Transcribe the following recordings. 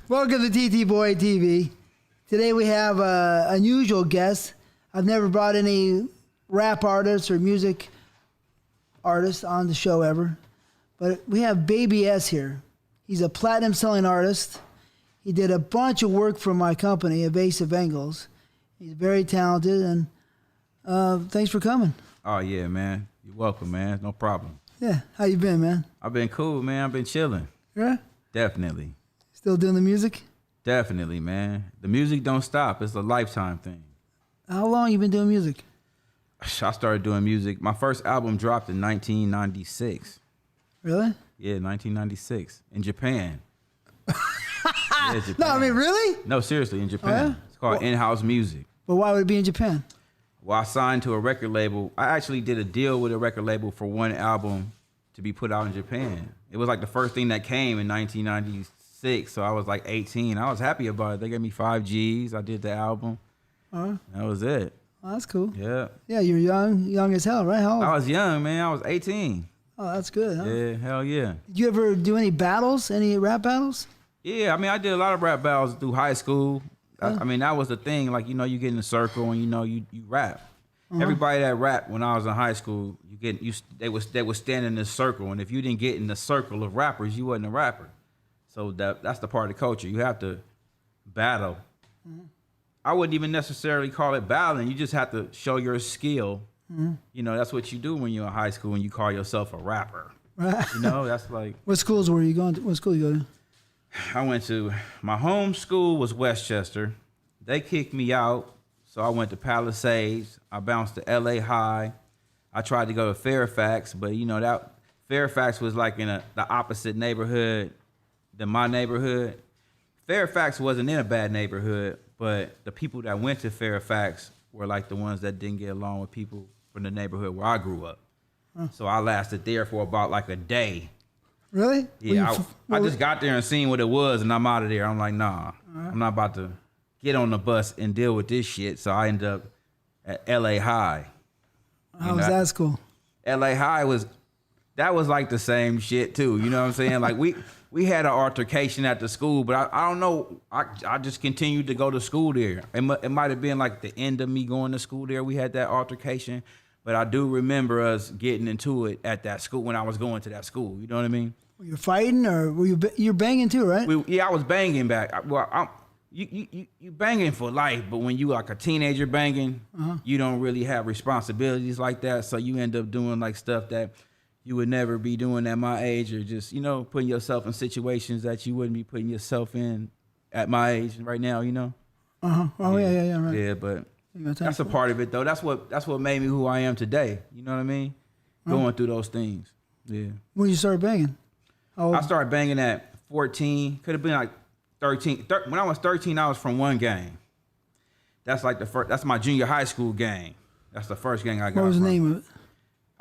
Welcome to Ttboy TV. Today we have an unusual guest. I've never brought any rap artists or music artists on the show ever. But we have Baby S here. He's a platinum selling artist. He did a bunch of work for my company, Evasive Angles. He's very talented, and thanks for coming. Oh, yeah, man. You're welcome, man. No problem. Yeah, how you been, man? I've been cool, man. I've been chilling. Yeah? Definitely. Still doing the music? Definitely, man. The music don't stop. It's a lifetime thing. How long you been doing music? I started doing music. My first album dropped in 1996. Really? Yeah, 1996 in Japan. Yeah, Japan. No, I mean, really? No, seriously, in Japan. Oh, yeah? It's called in-house music. But why would it be in Japan? Well, I signed to a record label. I actually did a deal with a record label for one album to be put out in Japan. It was like the first thing that came in 1996. So I was like 18. I was happy about it. They gave me 5 G's. I did the album. That was it. Oh, that's cool. Yeah. Yeah, you're young as hell, right? How old? I was young, man. I was 18. Oh, that's good, huh? Yeah, hell yeah. Did you ever do any battles, any rap battles? Yeah, I mean, I did a lot of rap battles through high school. I mean, that was the thing. Like, you know, you get in a circle and, you know, you rap. Everybody that rapped when I was in high school, they would stand in this circle. And if you didn't get in the circle of rappers, you wasn't a rapper. So that's the part of the culture. You have to battle. I wouldn't even necessarily call it battling. You just have to show your skill. You know, that's what you do when you're in high school and you call yourself a rapper. Right. You know, that's like... What schools were you going to? What school you go to? I went to... My home school was Westchester. They kicked me out, so I went to Palisades. I bounced to LA High. I tried to go to Fairfax, but, you know, that Fairfax was like in the opposite neighborhood than my neighborhood. Fairfax wasn't in a bad neighborhood, but the people that went to Fairfax were like the ones that didn't get along with people from the neighborhood where I grew up. So I lasted there for about like a day. Really? Yeah, I just got there and seen what it was, and I'm out of there. I'm like, nah, I'm not about to get on the bus and deal with this shit. So I ended up at LA High. How was that school? LA High was like the same shit too. You know what I'm saying? Like we had an altercation at the school, but I don't know. I just continued to go to school there. It might have been like the end of me going to school there. We had that altercation, but I do remember us getting into it at that school when I was going to that school. You know what I mean? Were you fighting or were you're banging too, right? Yeah, I was banging back. You banging for life, but when you like a teenager banging, you don't really have responsibilities like that. So you end up doing like stuff that you would never be doing at my age, or just, you know, putting yourself in situations that you wouldn't be putting yourself in at my age right now, you know? Oh, yeah, right. Yeah, but that's a part of it, though. That's what made me who I am today. You know what I mean? Going through those things. Yeah. When you started banging? I started banging at 14. Could have been like 13. When I was 13, I was from one gang. That's like that's my junior high school gang. That's the first gang I got. What was the name of it?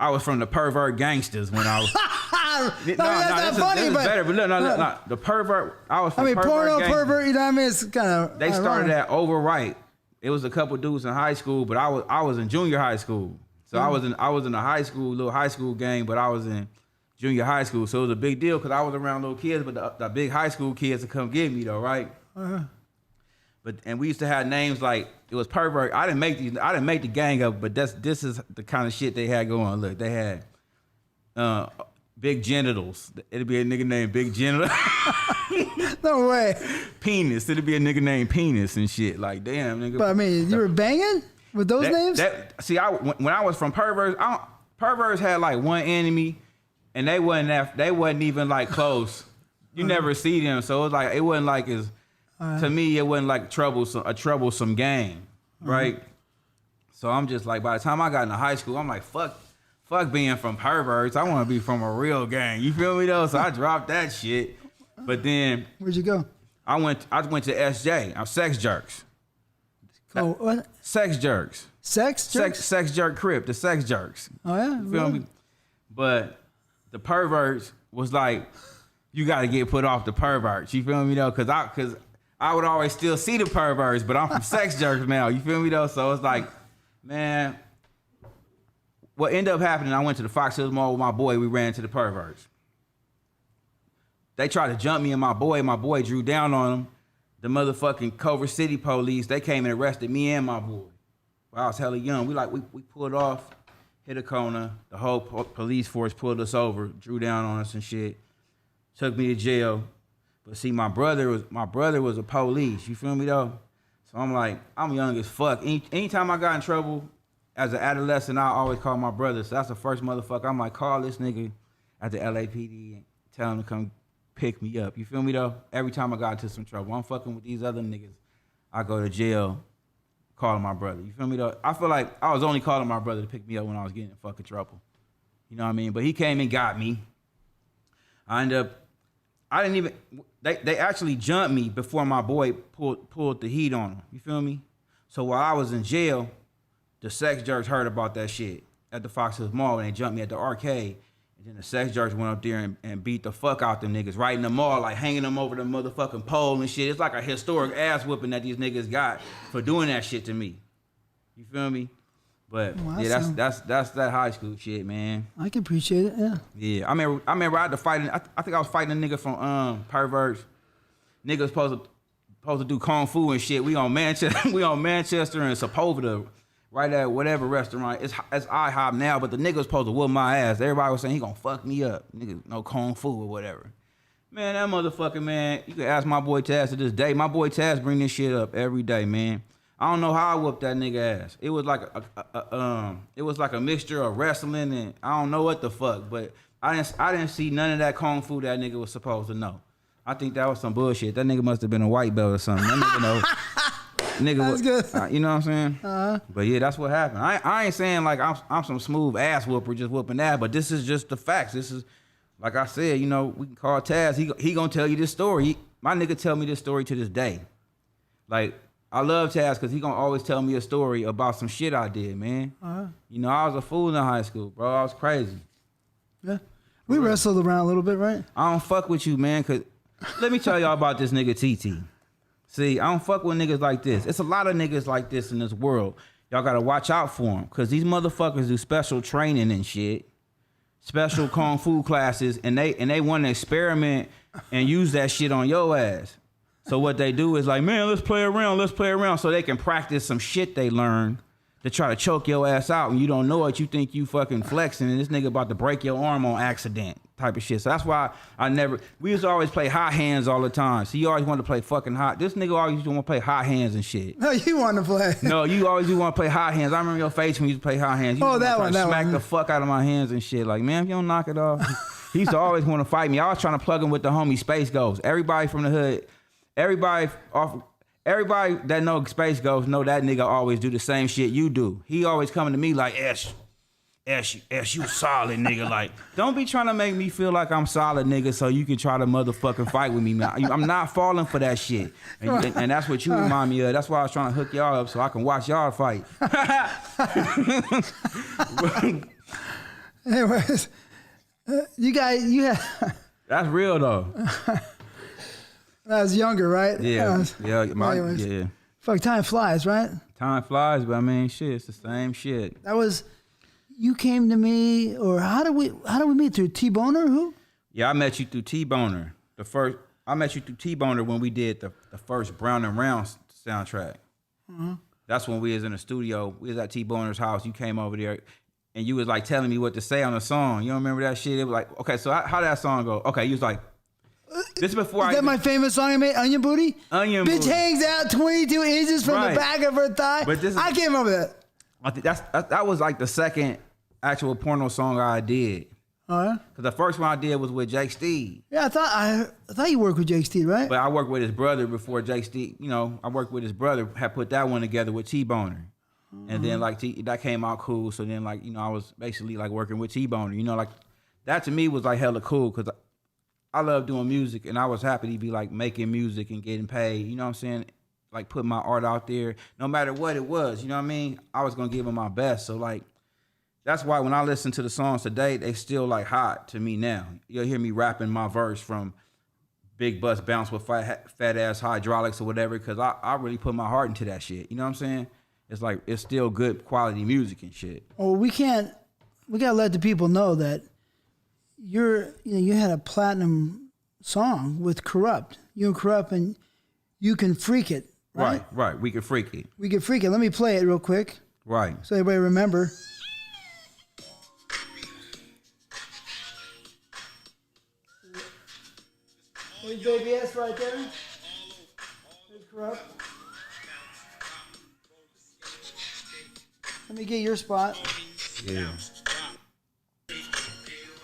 I was from the Pervert Gangsters when I was... That's not funny, but... better, but no. The Pervert... I was from porno gangsters. Pervert, you know what I mean? It's kind of... They started at Overright. It was a couple dudes in high school, but I was in junior high school. So I was in a little high school gang, but I was in junior high school. So it was a big deal because I was around little kids, but the big high school kids would come get me though, right? And we used to have names like, it was Pervert. I didn't make the gang up, but this is the kind of shit they had going. Look, they had Big Genitals. It'd be a nigga named Big Genital. No way. Penis. It'd be a nigga named Penis and shit. Like, damn, nigga. But I mean, you were banging with those names? See, when I was from Perverts, Perverts had like one enemy, and they wasn't even like close. You never see them, so it wasn't like as... To me, it wasn't like a troublesome gang, right? So I'm just like, by the time I got into high school, I'm like, fuck being from Perverts. I want to be from a real gang. You feel me though? So I dropped that shit. But then where'd you go? I went to SJ. I'm Sex Jerks. Oh, what? Sex Jerks. Sex Jerks? Sex Jerk Crip. The Sex Jerks. Oh yeah. You feel me? But the Perverts was like, you got to get put off the Perverts. You feel me though? Cause I would always still see the Perverts, but I'm from Sex Jerks now. You feel me though? So it's like, man, what ended up happening, I went to the Fox Hills Mall with my boy. We ran into the Perverts. They tried to jump me and my boy. My boy drew down on them. the motherfucking Culver City police, they came and arrested me and my boy. I was hella young. We pulled off, hit a corner. The whole police force pulled us over, drew down on us and shit. Took me to jail. But see, my brother was a police. You feel me though? So I'm like, I'm young as fuck. Anytime I got in trouble as an adolescent, I always call my brother. So that's the first motherfucker. I'm like, call this nigga at the LAPD and tell him to come pick me up. You feel me though? Every time I got into some trouble, I'm fucking with these other niggas. I go to jail, calling my brother. You feel me though? I feel like I was only calling my brother to pick me up when I was getting in fucking trouble. You know what I mean? But he came and got me. They actually jumped me before my boy pulled the heat on him. You feel me? So while I was in jail, the sex jerks heard about that shit at the Fox Hills Mall, and they jumped me at the arcade. And then the sex jerks went up there and beat the fuck out them niggas right in the mall, like hanging them over the motherfucking pole and shit. It's like a historic ass whooping that these niggas got for doing that shit to me. You feel me? But yeah, that's that high school shit, man. I can appreciate it. Yeah. Yeah, I remember I had to fight. I think I was fighting a nigga from Perverts. Niggas supposed to do kung fu and shit. We on Manchester. We on Manchester and Sepulveda, right at whatever restaurant. It's IHOP now, but the nigga was supposed to whoop my ass. Everybody was saying he gonna fuck me up. Nigga, no kung fu or whatever. Man, that motherfucker, man. You can ask my boy Taz to this day. My boy Taz bring this shit up every day, man. I don't know how I whooped that nigga ass. It was like a mixture of wrestling and I don't know what the fuck, but I didn't see none of that kung fu that nigga was supposed to know. I think that was some bullshit. That nigga must have been a white belt or something. That nigga know. Nigga was good. You know what I'm saying? But yeah, that's what happened. I ain't saying like I'm some smooth ass whooper just whooping ass, but this is just the facts. This is, like I said, you know, we can call Taz. He gonna tell you this story. My nigga tell me this story to this day. Like, I love Taz because he gonna always tell me a story about some shit I did, man. You know, I was a fool in high school, bro. I was crazy. Yeah. We wrestled around a little bit, right? I don't fuck with you, man, because let me tell y'all about this nigga TT. See, I don't fuck with niggas like this. It's a lot of niggas like this in this world. Y'all gotta watch out for them because these motherfuckers do special training and shit, special kung fu classes, and they want to experiment and use that shit on your ass. So what they do is like, man, let's play around so they can practice some shit they learned to try to choke your ass out. When you don't know it, you think you fucking flexing and this nigga about to break your arm on accident type of shit. So that's why we used to always play hot hands all the time. So you always wanted to play fucking hot. This nigga always used to want to play hot hands and shit. No, you want to play. No, you always do want to play hot hands. I remember your face when you used to play hot hands. You smack the fuck out of my hands and shit. Like, man, if you don't knock it off. He used to always want to fight me. I was trying to plug him with the homie Space Ghost. Everybody from the hood, everybody that know Space Ghost know that nigga always do the same shit you do. He always coming to me like, Ash, you solid, nigga. Like, don't be trying to make me feel like I'm solid, nigga, so you can try to motherfucking fight with me, man. I'm not falling for that shit. And that's what you remind me of. That's why I was trying to hook y'all up so I can watch y'all fight. Anyways, you had... That's real, though. I was younger, right? Yeah. Yeah. Fuck, time flies, right? Time flies, but I mean, shit, it's the same shit. That was, you came to me, or how did we meet? Through T-Boner? Who? Yeah, I met you through T-Boner. I met you through T-Boner when we did the first Brown and Round soundtrack. Mm-hmm. That's when we was in the studio. We was at T-Boner's house. You came over there, and you was like telling me what to say on the song. You don't remember that shit? It was like, okay, so how did that song go? Okay, you was like, this is before Is that my famous song I made, Onion Booty? Onion Bitch Booty. hangs out 22 inches from the back of her thigh. But I can't remember that. I think that was like the second actual porno song I did. Oh, yeah? Because the first one I did was with Jake Steed. Yeah, I thought you worked with Jake Steed, right? But I worked with his brother before Jake Steed. You know, I worked with his brother, had put that one together with T-Boner. Mm-hmm. And then like that came out cool. So then like, you know, I was basically like working with T-Boner. You know, like that to me was like hella cool because I love doing music, and I was happy to be like making music and getting paid. You know what I'm saying? Like putting my art out there, no matter what it was. You know what I mean? I was gonna give them my best. So like, that's why when I listen to the songs today, they still like hot to me now. You'll hear me rapping my verse from Big Bus Bounce with fat ass hydraulics or whatever, because I really put my heart into that shit. You know what I'm saying? It's like it's still good quality music and shit. Well, we gotta let the people know that you had a platinum song with Corrupt. You and Corrupt, and You Can Freak It. Right? Right. We Can Freak It. We Can Freak It. Let me play it real quick. Right. So everybody remember. There's Baby S right there. There's Corrupt. Let me get your spot. Yeah.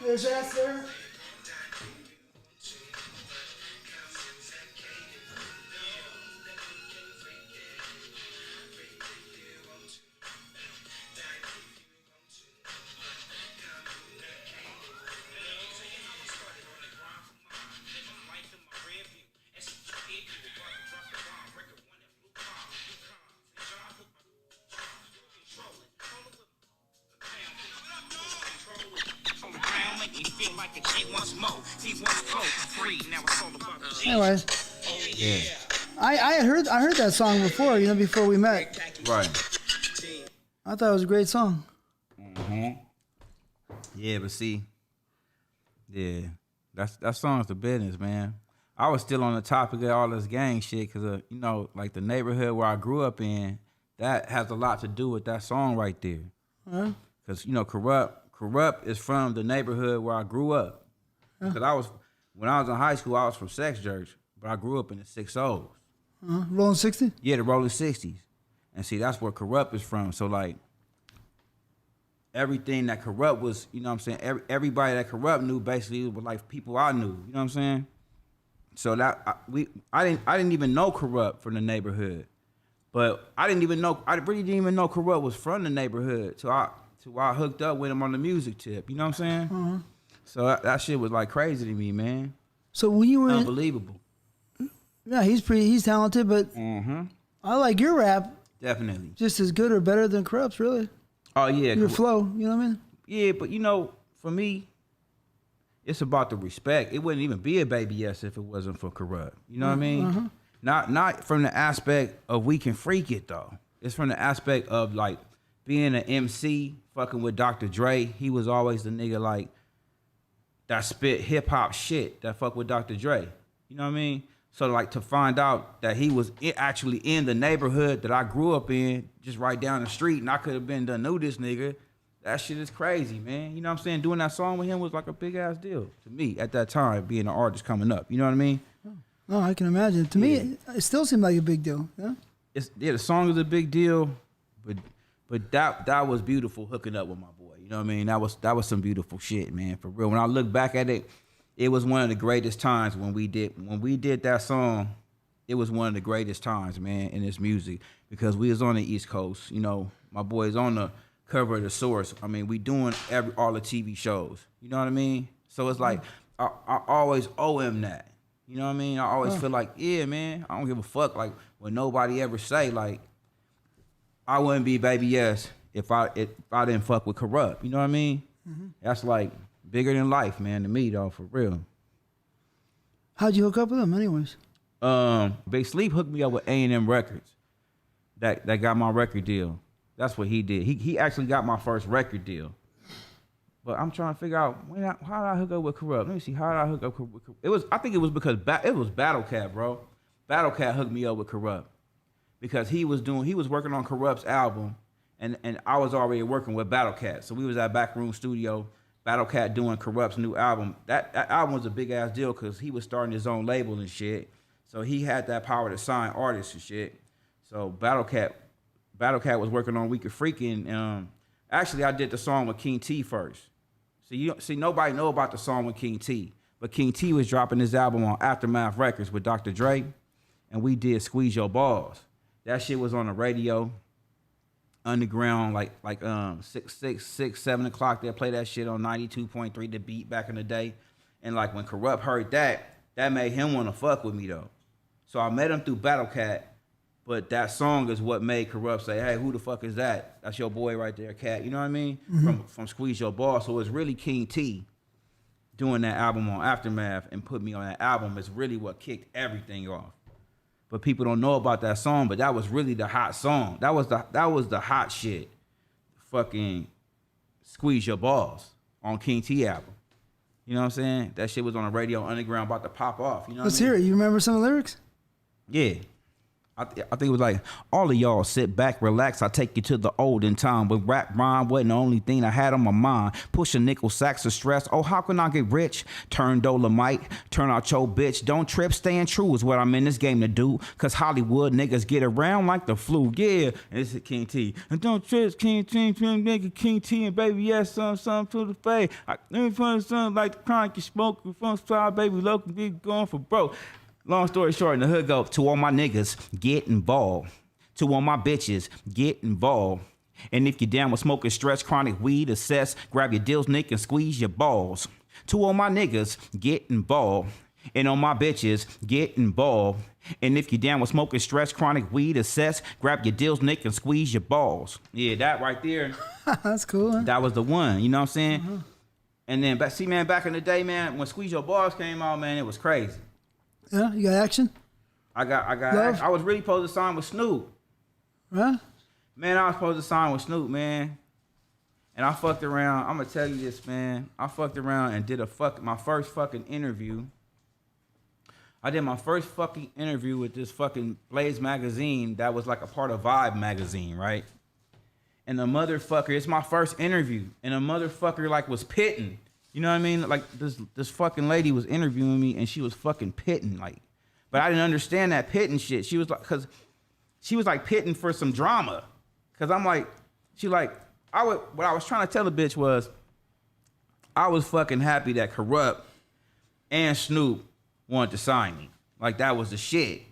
There's S there. Anyways, Yeah. I heard that song before, before we met. Right. I thought it was a great song. Yeah, but see, yeah, that song's the business, man. I was still on the topic of all this gang shit because, like the neighborhood where I grew up in, that has a lot to do with that song right there. Because, Corrupt is from the neighborhood where I grew up. Because when I was in high school, I was from Sex Church, but I grew up in the 6-0s. Rolling 60? Yeah, the Rolling 60s. And see, that's where Corrupt is from. So, like, everything that Corrupt was, you know what I'm saying? Everybody that Corrupt knew basically was like people I knew, you know what I'm saying? So I didn't even know Corrupt from the neighborhood. But I really didn't even know Corrupt was from the neighborhood till I hooked up with him on the music tip, you know what I'm saying? So that shit was like crazy to me, man. So when you were unbelievable. Yeah, he's talented, but I like your rap. Definitely. Just as good or better than Corrupt's, really. Oh yeah. Your flow, you know what I mean? Yeah, but for me, it's about the respect. It wouldn't even be a Baby S if it wasn't for Corrupt. You know what I mean? Not from the aspect of We Can Freak It though. It's from the aspect of like being an MC, fucking with Dr. Dre. He was always the nigga like that spit hip hop shit that fuck with Dr. Dre. You know what I mean? So like to find out that he was actually in the neighborhood that I grew up in, just right down the street, and I could have been the knew this nigga. That shit is crazy, man. You know what I'm saying? Doing that song with him was like a big ass deal to me at that time, being an artist coming up. You know what I mean? No, I can imagine. To me, it still seemed like a big deal. Yeah. The song is a big deal, but that was beautiful hooking up with my boy. You know what I mean? That was some beautiful shit, man. For real. When I look back at it, it was one of the greatest times when we did that song. It was one of the greatest times, man, in this music because we was on the East Coast. You know, my boy's on the cover of The Source. I mean, we doing all the TV shows. You know what I mean? So it's like I always owe him that. You know what I mean? I always feel like, yeah, man, I don't give a fuck. Like when nobody ever say like, I wouldn't be Baby S if I didn't fuck with Corrupt. You know what I mean? That's like bigger than life, man, to me, though, for real. How'd you hook up with him, anyways? Big Sleep hooked me up with A&M Records. That got my record deal. That's what he did. He actually got my first record deal. But I'm trying to figure out how did I hook up with Corrupt? Let me see. How did I hook up with Corrupt? I think it was because it was Battle Cat, bro. Battle Cat hooked me up with Corrupt because he was working on Corrupt's album, and I was already working with Battle Cat. So we was at Backroom Studio, Battle Cat doing Corrupt's new album. That album was a big ass deal because he was starting his own label and shit. So he had that power to sign artists and shit. So Battle Cat was working on We Can Freakin'. Actually, I did the song with King T first. See, nobody know about the song with King T, but King T was dropping his album on Aftermath Records with Dr. Dre, and we did Squeeze Your Balls. That shit was on the radio, underground, like 6, 7 o'clock. They'll play that shit on 92.3 The Beat back in the day, and like when Corrupt heard that made him want to fuck with me though. So I met him through Battle Cat. But that song is what made Corrupt say, hey, who the fuck is that? That's your boy right there, Cat. You know what I mean? From Squeeze Your Ball. So it's really King T doing that album on Aftermath and put me on that album is really what kicked everything off. But people don't know about that song, but that was really the hot song. That was the hot shit. Fucking Squeeze Your Balls on King T album. You know what I'm saying? That shit was on the radio underground about to pop off. You know Let's hear it. You remember some of the lyrics? Yeah. I think it was like, all of y'all sit back, relax. I take you to the olden time when rap rhyme wasn't the only thing I had on my mind. Push a nickel sacks of stress. Oh, how can I get rich? Turn Dolomite, turn out your bitch. Don't trip, staying true is what I'm in this game to do. Cause Hollywood niggas get around like the flu. Yeah, and this is King T. And don't trip, King T, nigga, King T, and baby, yes, some to the face. Let me find something like the chronic you smoke from side, baby, local, be going for broke. Long story short, in the hood go, to all my niggas, get involved. To all my bitches, get involved. And if you're down with smoking stretch, chronic weed, assess, grab your dills, nick, and squeeze your balls. To all my niggas, get involved. And on my bitches, get involved. And if you're down with smoking stretch, chronic weed, assess, grab your dills, nick, and squeeze your balls. Yeah, that right there. That's cool. Huh? That was the one, you know what I'm saying? And then, back in the day, man, when Squeeze Your Balls came out, man, it was crazy. Yeah, you got action? I was really supposed to sign with Snoop. Huh? Man, I was supposed to sign with Snoop, man. And I fucked around. I'm gonna tell you this, man. I fucked around and did my first fucking interview. I did my first fucking interview with this fucking Blaze magazine that was like a part of Vibe magazine, right? And the motherfucker, it's my first interview, and the motherfucker like was pitting. You know what I mean? Like this fucking lady was interviewing me and she was fucking pitting, like, but I didn't understand that pitting shit. She was like pitting for some drama. Cause I'm like, what I was trying to tell the bitch was, I was fucking happy that Corrupt and Snoop wanted to sign me. Like that was the shit.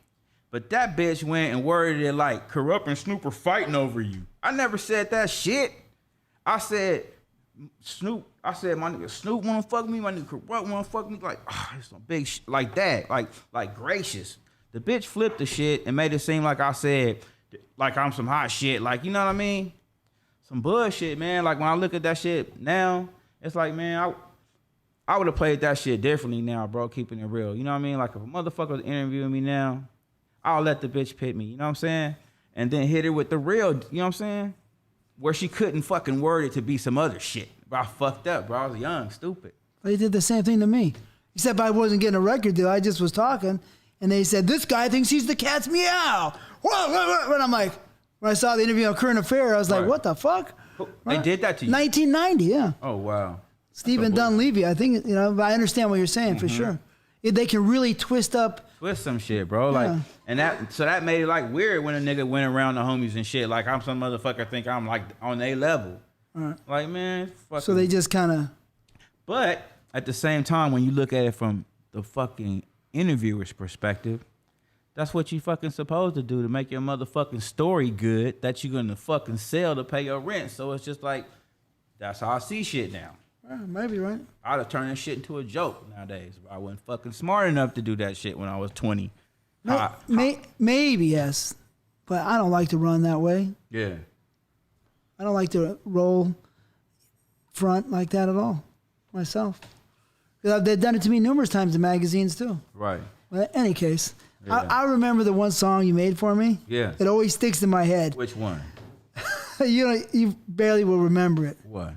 But that bitch went and worded it like Corrupt and Snoop are fighting over you. I never said that shit. I said, my nigga Snoop wanna fuck me, my nigga Corrupt wanna fuck me, like, it's some big shit like that, like gracious. The bitch flipped the shit and made it seem like I said, like I'm some hot shit, like, you know what I mean? Some bullshit, man. Like when I look at that shit now, it's like, man, I would have played that shit differently now, bro, keeping it real. You know what I mean? Like if a motherfucker was interviewing me now, I'll let the bitch pit me, you know what I'm saying? And then hit her with the real, you know what I'm saying? Where she couldn't fucking word it to be some other shit. Bro, I fucked up, bro. I was young, stupid. They did the same thing to me. Except I wasn't getting a record deal. I just was talking, and they said, this guy thinks he's the cat's meow. Whoa. And I'm like, when I saw the interview on Current Affair, I was like, what the fuck? They did that to you? 1990, yeah. Oh, wow. Stephen Dunleavy, I think, you know, I understand what you're saying, for sure. They can really twist some shit, bro. Like, and that made it like weird when a nigga went around the homies and shit. Like I'm some motherfucker think I'm like on their level. Like, man, fuck. So they just kind of. But at the same time, when you look at it from the fucking interviewer's perspective, that's what you fucking supposed to do to make your motherfucking story good that you're gonna fucking sell to pay your rent. So it's just like, that's how I see shit now. Maybe, right? I'd have turned that shit into a joke nowadays. I wasn't fucking smart enough to do that shit when I was 20. Maybe, yes. But I don't like to run that way. Yeah. I don't like to roll front like that at all, myself. They've done it to me numerous times in magazines, too. Right. But in any case, yeah. I remember the one song you made for me. Yeah. It always sticks in my head. Which one? You barely will remember it. What?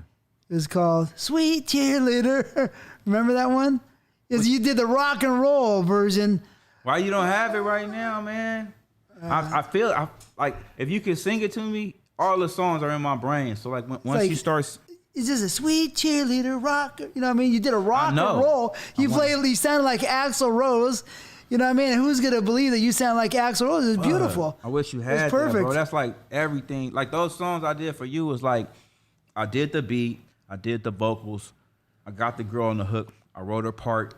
It was called Sweet Cheerleader. Remember that one? You did the rock and roll version. Why you don't have it right now, man? I feel like if you could sing it to me, all the songs are in my brain. So like once you start, it's just a sweet cheerleader rock. You know what I mean? You did a rock and roll. You sounded like Axl Rose. You know what I mean? Who's gonna believe that you sound like Axl Rose? It's beautiful. I wish you had that, bro. That's like everything. Like those songs I did for you was like, I did the beat, I did the vocals, I got the girl on the hook, I wrote her part,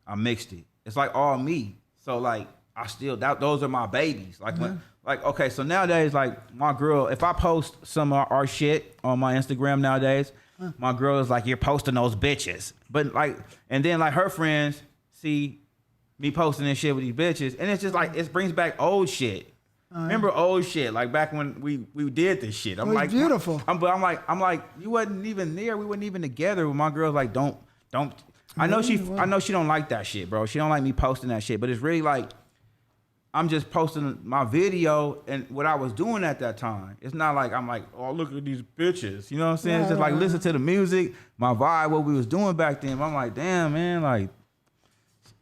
I mixed it. It's like all me. So like those are my babies. Like okay, so nowadays like my girl, if I post some of our shit on my Instagram nowadays, my girl is like, you're posting those bitches. But like, and then like her friends see me posting this shit with these bitches, and it's just like it brings back old shit. Remember old shit, like back when we did this shit. I'm like, beautiful. I'm like, you wasn't even there. We wasn't even together. When my girl's like, don't. I know she don't like that shit, bro. She don't like me posting that shit. But it's really like, I'm just posting my video and what I was doing at that time. It's not like I'm like, oh, look at these bitches. You know what I'm saying? It's just like listen to the music, my vibe, what we was doing back then. I'm like, damn, man, like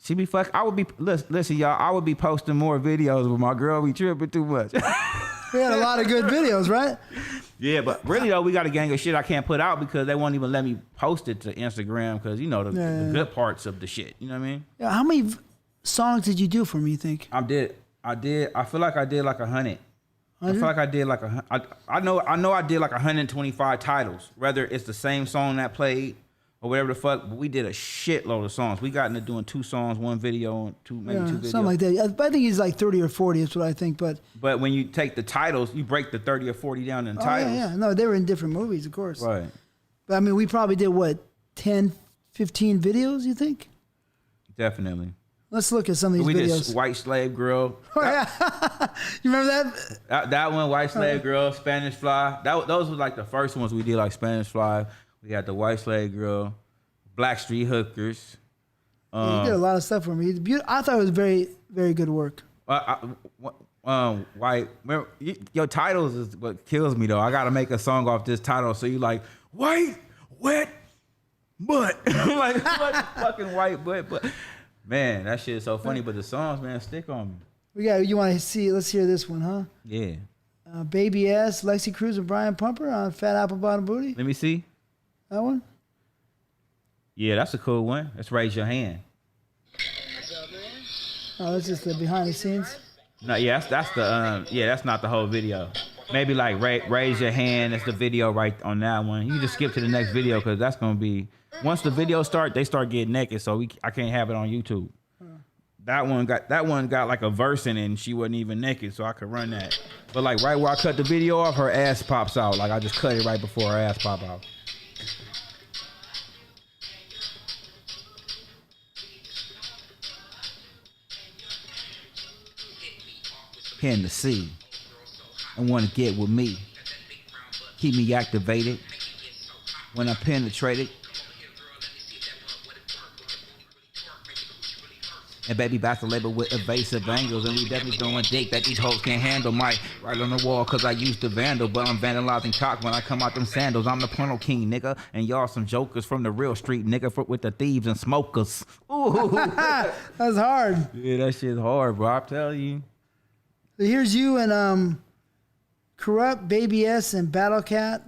She be fuck. I would be listen, y'all. I would be posting more videos with my girl. We tripping too much. We had a lot of good videos, right? Yeah, but really though, we got a gang of shit I can't put out because they won't even let me post it to Instagram because you know the good parts of the shit. You know what I mean? Yeah, how many songs did you do for me? You think? I did. I feel like I did like 100. I feel like I did like I know I did like 125 titles. Whether it's the same song that played or whatever the fuck, but we did a shitload of songs. We got into doing 2 songs, 1 video, and two videos. Something like that. I think he's like 30 or 40 is what I think. But when you take the titles, you break the 30 or 40 down in titles. Yeah. No, they were in different movies, of course. Right. But I mean, we probably did, what, 10, 15 videos, you think? Definitely. Let's look at some of these we videos. did White Slave Girl. Oh, yeah. You remember that? That one, White Slave Girl, Spanish Fly. Those were like the first ones we did, like Spanish Fly. We had the White Slave Girl, Black Street Hookers. You did a lot of stuff for me. I thought it was very, very good work. Your titles is what kills me though. I gotta make a song off this title. So you like white, wet, butt. I'm like what fucking white butt, but man, that shit is so funny. But the songs, man, stick on me. You want to see? Let's hear this one, huh? Yeah. Baby S, Lexi Cruz, and Brian Pumper on Fat Apple Bottom Booty. Let me see. That one. Yeah, that's a cool one. Let's raise your hand. Oh, that's just the behind the scenes. No, yeah, that's the that's not the whole video. Maybe like raise your hand. That's the video right on that one. You just skip to the next video because that's gonna be once the video start, they start getting naked. So I can't have it on YouTube. That one got like a verse in it and she wasn't even naked, so I could run that. But like right where I cut the video off, her ass pops out. Like I just cut it right before her ass pop out. In the sea and want to get with me. Keep me activated when I penetrate it. And baby about to label with evasive angles, and we definitely throwing dick that these hoes can't handle. Might right on the wall cause I used to vandal, but I'm vandalizing cock when I come out them sandals. I'm the porno king, nigga, and y'all some jokers from the real street, nigga, with the thieves and smokers. Ooh. That's hard. Yeah, that shit's hard, bro. I tell you. So here's you and Corrupt, Baby S, and Battle Cat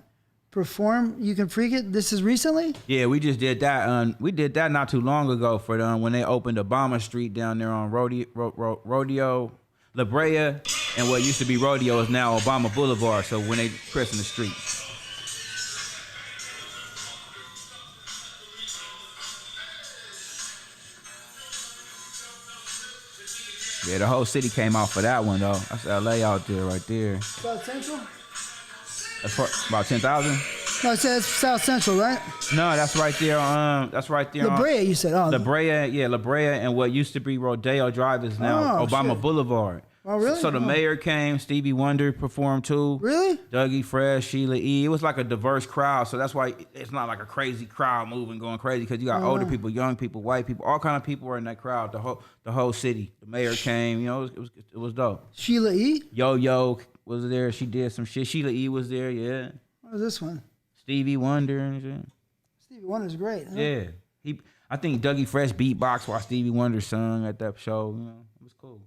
perform You Can Freak It. This is recently? Yeah, we just did that. We did that not too long ago for them when they opened Obama Street down there on Rodeo, La Brea, and what used to be Rodeo is now Obama Boulevard. So when they christened the street. Yeah, the whole city came out for that one though. That's LA out there, right there. South Central? That's for about 10,000. No, it says South Central, right? No, that's right there. That's right there. La Brea, you said. Oh, La Brea, yeah, La Brea, and what used to be Rodeo Drive is now Obama shit. Boulevard. Oh, really? So the mayor came, Stevie Wonder performed too. Really? Dougie Fresh, Sheila E. It was like a diverse crowd, so that's why it's not like a crazy crowd moving, going crazy, because you got older people, young people, white people, all kind of people were in that crowd. The whole city. The mayor came. You know, it was dope. Sheila E. Yo was there. She did some shit. Sheila E. was there. Yeah. What was this one? Stevie Wonder and shit. Stevie Wonder's great. Huh? Yeah. I think Dougie Fresh beatboxed while Stevie Wonder sung at that show. You know, it was cool.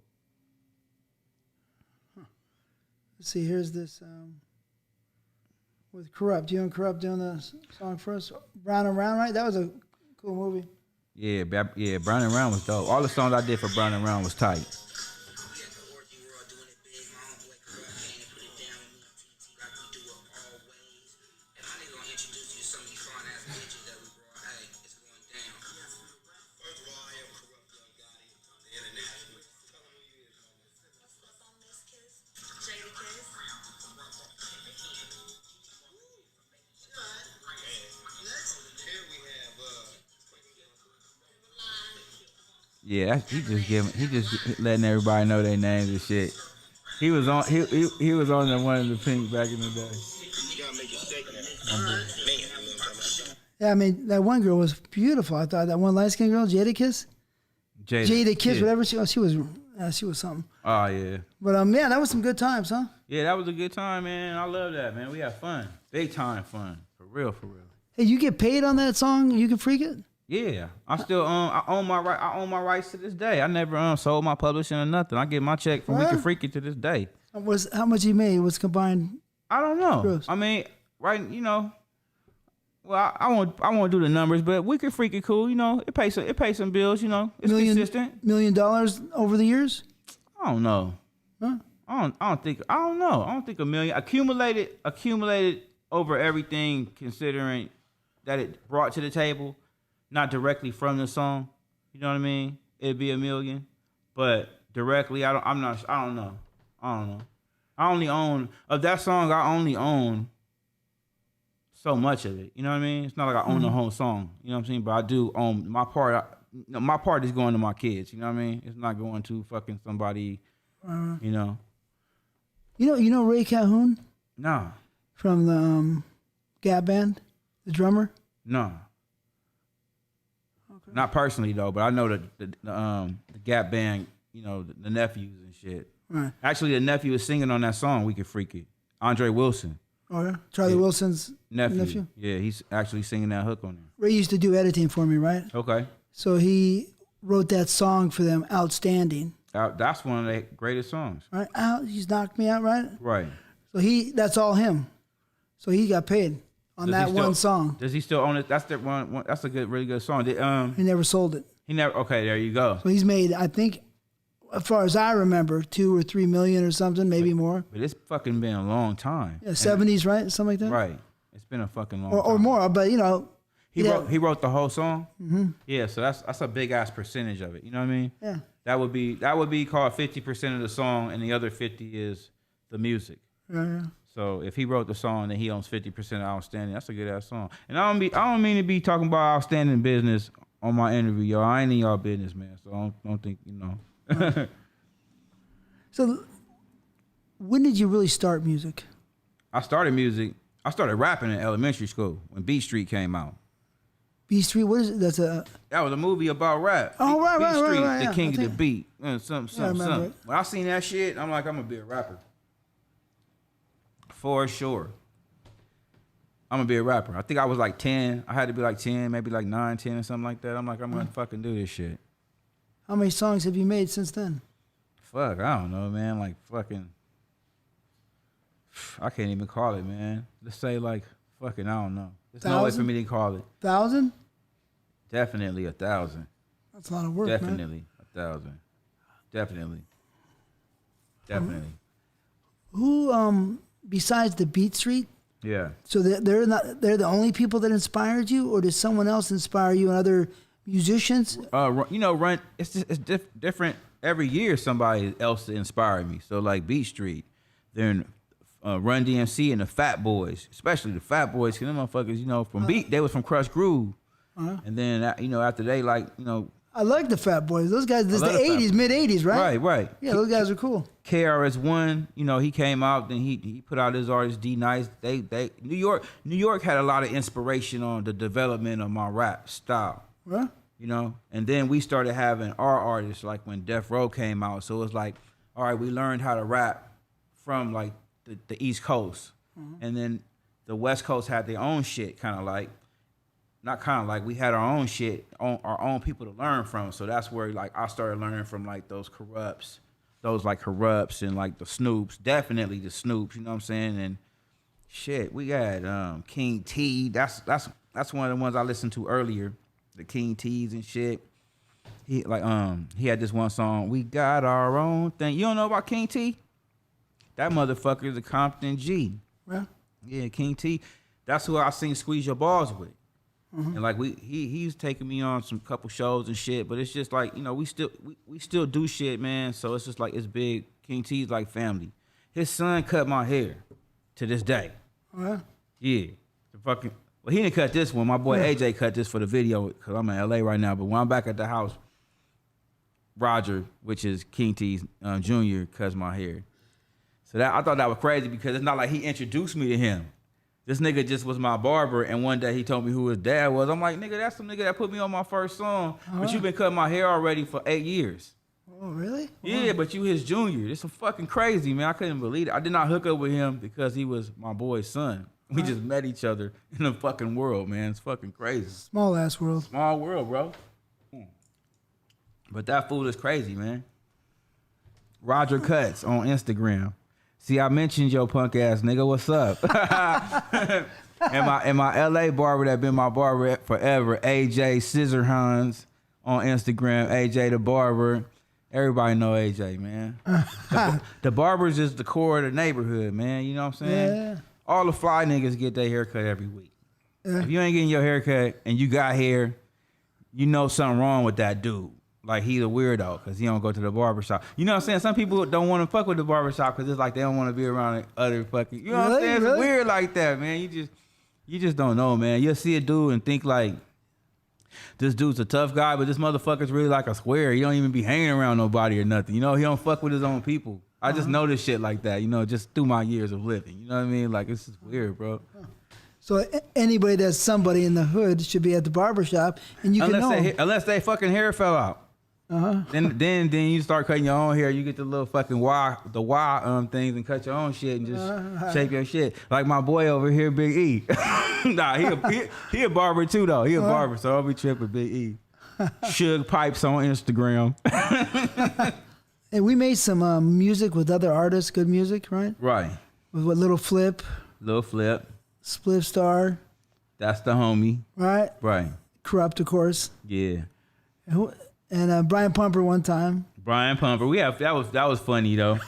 Let's see. Here's this with Corrupt. You and Corrupt doing the song for us. Brown and Round, right? That was a cool movie. Yeah, Brown and Round was dope. All the songs I did for Brown and Round was tight. Yeah, he just letting everybody know their names and shit. He was on the one in the pink back in the day. Yeah, I mean that one girl was beautiful. I thought that one light skinned girl, Jada Kiss, whatever she was something. Oh yeah. But yeah, that was some good times, huh? Yeah, that was a good time, man. I love that, man. We had fun, big time fun, for real. Hey, you get paid on that song? You Can Freak It? Yeah, I still I own my right. I own my rights to this day. I never sold my publishing or nothing. I get my check from We Can Freak It to this day. How much he made? What's combined? I don't know. Gross. I mean, right? You know, well, I won't do the numbers, but We Can Freak It cool. You know, it pays some bills. You know, it's consistent. $1 million over the years? I don't know. Huh? I don't know. I don't think $1 million accumulated over everything, considering that it brought to the table, not directly from the song. You know what I mean? It'd be $1 million, but directly, I don't know. I only own of that song. I only own so much of it. You know what I mean? It's not like I own the whole song. You know what I'm saying? But I do own my part. My part is going to my kids. You know what I mean? It's not going to fucking somebody. You know. You know Ray Calhoun? No. From the Gap Band, the drummer? No. Okay. Not personally though, but I know the Gap Band. You know the nephews and shit. Right. Actually, the nephew is singing on that song. We Can Freak It. Andre Wilson. Oh yeah, Charlie Wilson's nephew. Yeah, he's actually singing that hook on there. Ray used to do editing for me, right? Okay. So he wrote that song for them, Outstanding. That's one of their greatest songs. Right, He's Knocked Me Out, right? Right. So that's all him. So he got paid on that one song. Does he still own it? That's the one. That's a really good song. He never sold it. He never. Okay, there you go. So he's made, I think, as far as I remember, 2 or 3 million or something, maybe more. But it's fucking been a long time. Yeah, 70s, right? Something like that. Right. It's been a fucking long time. Or more, but you know. He wrote the whole song. Mm-hmm. Yeah, so that's a big ass percentage of it. You know what I mean? Yeah. That would be called 50% of the song, and the other 50 is the music. Yeah. So if he wrote the song, then he owns 50% of Outstanding. That's a good ass song. And I don't mean to be talking about Outstanding business on my interview, y'all. I ain't in y'all business, man. So I don't think you know. Right. So when did you really start music? I started rapping in elementary school when Beat Street came out. Beat Street, what is it? That was a movie about rap. Oh, right, Beat Street, right. The King of the Beat. Something. It. When I seen that shit, I'm like, I'm gonna be a rapper. For sure. I'm gonna be a rapper. I think I was like 10. I had to be like 10, maybe like 9, 10 or something like that. I'm like, I'm gonna fucking do this shit. How many songs have you made since then? Fuck, I don't know, man. Like fucking, I can't even call it, man. Let's say like fucking, I don't know. There's no way for me to call it. 1,000? Definitely 1,000. That's a lot of work, Definitely 1,000. Definitely. Who, besides the Beat Street? Yeah. So they're the only people that inspired you, or did someone else inspire you and other musicians? You know, it's different every year. Somebody else inspired me. So like Beat Street, then Run DMC and the Fat Boys, especially the Fat Boys, because them motherfuckers, you know, from Beat, they was from Crush Groove, and then you know after they like you know. I like the Fat Boys. Those guys, this is the 80s, mid 80s, right? Right. Yeah, those guys are cool. KRS-One, you know, he came out, then he put out his artist D Nice. They New York had a lot of inspiration on the development of my rap style. Right. You know, and then we started having our artists like when Death Row came out. So it was like, all right, we learned how to rap from like the East Coast, and then the West Coast had their own shit, we had our own shit, our own people to learn from. So that's where like I started learning from like those Corrupts and like the Snoops, definitely the Snoops, you know what I'm saying? And shit, we had King T. That's one of the ones I listened to earlier, the King T's and shit. He had this one song, We Got Our Own Thing. You don't know about King T? That motherfucker is a Compton G. Yeah. Yeah, King T. That's who I sing Squeeze Your Balls with. And like he's taking me on some couple shows and shit, but it's just like, you know, we still do shit, man. So it's just like it's big. King T's like family. His son cut my hair to this day. Yeah. Yeah. Well, he didn't cut this one. My boy AJ cut this for the video because I'm in LA right now. But when I'm back at the house, Roger, which is King T's junior, cuts my hair. So I thought that was crazy because it's not like he introduced me to him. This nigga just was my barber, and one day he told me who his dad was. I'm like, nigga, that's the nigga that put me on my first song, but you been cutting my hair already for 8 years. Oh, really? Yeah, but you his junior. This is fucking crazy, man. I couldn't believe it. I did not hook up with him because he was my boy's son. We just met each other in the fucking world, man. It's fucking crazy. Small ass world. Small world, bro. But that fool is crazy, man. Roger Cuts on Instagram. See, I mentioned your punk ass nigga. What's up? and my LA barber that been my barber forever, AJ Scissorhands on Instagram. AJ the barber. Everybody know AJ, man. The barber's just the core of the neighborhood, man. You know what I'm saying? Yeah. All the fly niggas get their haircut every week. Yeah. If you ain't getting your haircut and you got hair, you know something wrong with that dude. Like, he's a weirdo because he don't go to the barbershop. You know what I'm saying? Some people don't want to fuck with the barbershop because it's like they don't want to be around other fucking... You know what I'm saying? It's weird like that, man. You just don't know, man. You'll see a dude and think like, this dude's a tough guy, but this motherfucker's really like a square. He don't even be hanging around nobody or nothing. You know, he don't fuck with his own people. I just know this shit like that, you know, just through my years of living. You know what I mean? Like, it's just weird, bro. So anybody that's somebody in the hood should be at the barbershop, and you can know. Unless they fucking hair fell out. Then you start cutting your own hair. You get the little fucking Y things and cut your own shit and just shape your shit. Like my boy over here, Big E. Nah, he a barber too though. He a barber, so I'll be tripping, Big E. Suge Pipes on Instagram. And we made some music with other artists, good music, right? Right. With what, Little Flip, Spliff Star. That's the homie. Right. Right. Corrupt, of course. Yeah. And Brian Pumper one time. Brian Pumper. That was funny though.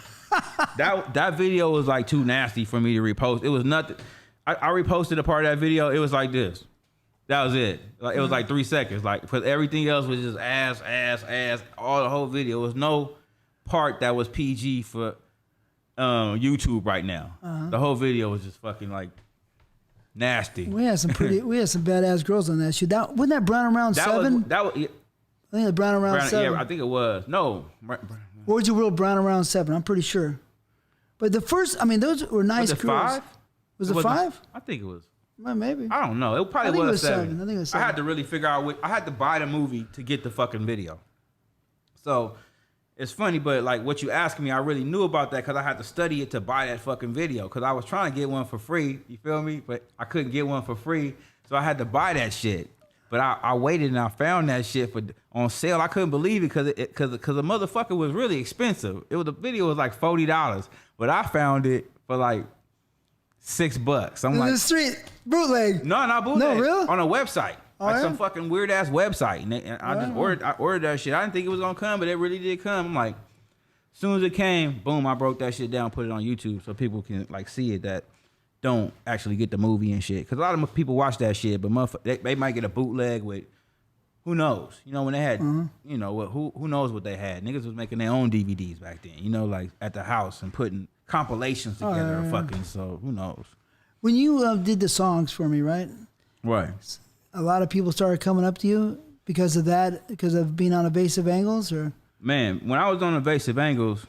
that video was like too nasty for me to repost. It was nothing. I reposted a part of that video. It was like this. That was it. Like, it was like 3 seconds. Like, because everything else was just ass. All the whole video. It was no part that was PG for YouTube right now. The whole video was just fucking like nasty. We had some badass girls on that shit. Wasn't that Brown Around 7? Yeah. I think it was Brown Around 7. Yeah, I think it was. No. Where'd you World Brown Around 7? I'm pretty sure. But the first, I mean, those were nice girls. Was it 5? Was it 5? I think it was. Well, maybe. I don't know. It probably was 7. I think it was 7. I had to really figure out I had to buy the movie to get the fucking video. So it's funny, but like what you asking me, I really knew about that because I had to study it to buy that fucking video because I was trying to get one for free. You feel me? But I couldn't get one for free, so I had to buy that shit. But I waited and I found that shit on sale. I couldn't believe it because the motherfucker was really expensive. The video was like $40, but I found it for like $6. I'm like, the street bootleg. No, not bootleg. No, real? On a website. Some fucking weird ass website. And I ordered that shit. I didn't think it was gonna come, but it really did come. I'm like, as soon as it came, boom, I broke that shit down, put it on YouTube so people can like see it that don't actually get the movie and shit. Because a lot of people watch that shit, but they might get a bootleg with who knows. You know, when they had, you know, who knows what they had. Niggas was making their own DVDs back then, you know, like at the house and putting compilations together and fucking, so who knows. When you did the songs for me, right? Right. A lot of people started coming up to you because of that, because of being on Evasive Angles, or? Man, when I was on Evasive Angles,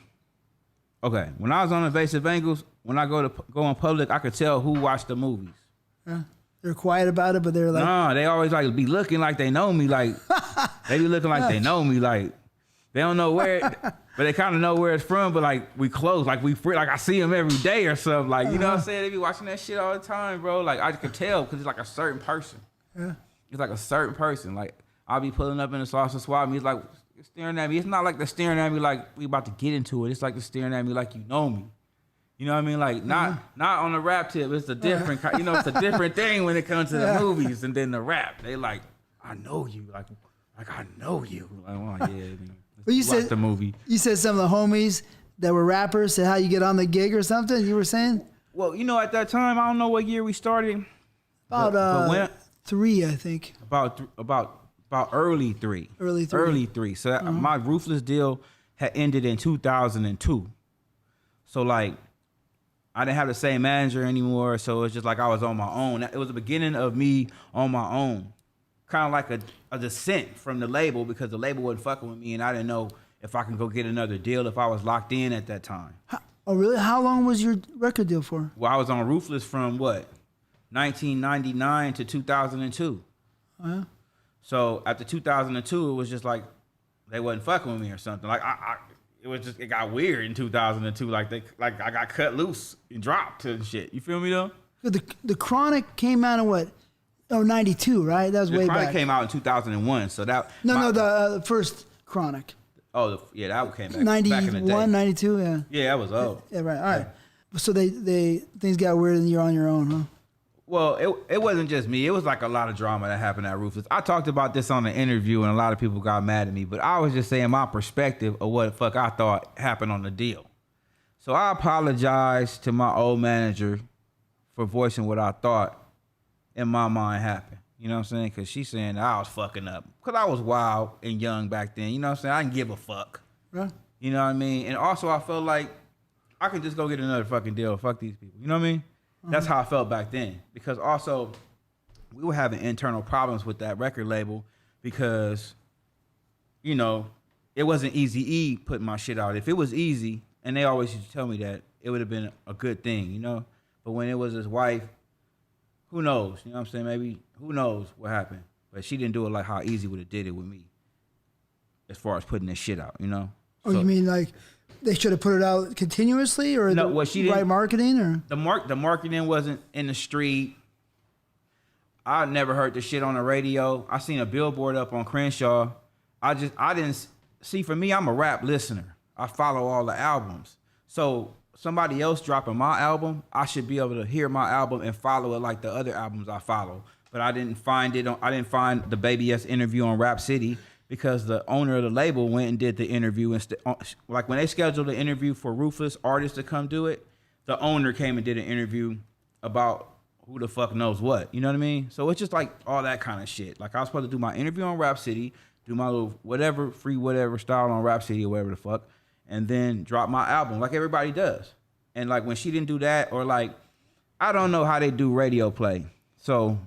when I go in public, I could tell who watched the movies. Yeah. They're quiet about it, but they're like... Nah, they always like be looking like they know me. Like, they be looking like they know me. Like, they don't know where, but they kind of know where it's from, but like, we close. Like, like I see them every day or something. Like, you know what I'm saying? They be watching that shit all the time, bro. Like, I could tell because it's like a certain person. Yeah. It's like a certain person. Like, I'll be pulling up in the slauson swap. He's like staring at me. It's not like they're staring at me like we about to get into it. It's like they're staring at me like you know me. You know what I mean? Like, not on the rap tip. It's a different, you know, it's a different thing when it comes to the movies and then the rap. They like, I know you. Like I know you. Like, oh, yeah. Man. But you said the movie. You said some of the homies that were rappers said how you get on the gig or something. You were saying? Well, you know, at that time, I don't know what year we started. About 3, I think. About early 3. Early 3. So my Ruthless deal had ended in 2002. So like, I didn't have the same manager anymore, so it's just like I was on my own. It was the beginning of me on my own. Kind of like a descent from the label because the label wasn't fucking with me and I didn't know if I can go get another deal if I was locked in at that time. Oh, really? How long was your record deal for? Well, I was on Ruthless from what? 1999 to 2002. Yeah. So after 2002, it was just like they wasn't fucking with me or something. Like it got weird in 2002. Like I got cut loose and dropped and shit. You feel me though? The Chronic came out in what? Oh, 92, right? That was way The Chronic back. came out in 2001, so that... No, the first Chronic. Oh, yeah, that came back, 91, back in the day. 92, yeah. Yeah, that was old. Yeah, right, all right. So they things got weird and you're on your own, huh? Well, it wasn't just me. It was like a lot of drama that happened at Ruthless. I talked about this on the interview, and a lot of people got mad at me, but I was just saying my perspective of what the fuck I thought happened on the deal. So I apologized to my old manager for voicing what I thought in my mind happened. You know what I'm saying? Because she's saying that I was fucking up. Because I was wild and young back then. You know what I'm saying? I didn't give a fuck. Yeah. You know what I mean? And also I felt like I could just go get another fucking deal. Fuck these people. You know what I mean? That's how I felt back then. Because also, we were having internal problems with that record label because, you know, it wasn't Eazy-E putting my shit out. If it was easy, and they always used to tell me that, it would have been a good thing, you know? But when it was his wife, who knows? You know what I'm saying? Maybe, who knows what happened? But she didn't do it like how Eazy would have did it with me. As far as putting this shit out, you know? Oh, you mean like they should have put it out continuously, or No, well, she didn't. Right marketing, or The marketing wasn't in the street. I never heard the shit on the radio. I seen a billboard up on Crenshaw. I didn't see. For me, I'm a rap listener. I follow all the albums. So somebody else dropping my album, I should be able to hear my album and follow it like the other albums I follow. But I didn't find it. I didn't find the Baby S interview on Rap City, because the owner of the label went and did the interview. Like when they scheduled the interview for Ruthless artists to come do it, the owner came and did an interview about who the fuck knows what. You know what I mean? So it's just like all that kind of shit. Like I was supposed to do my interview on Rap City, do my little whatever, free whatever style on Rap City or whatever the fuck, and then drop my album like everybody does. And like when she didn't do that, or like, I don't know how they do radio play. So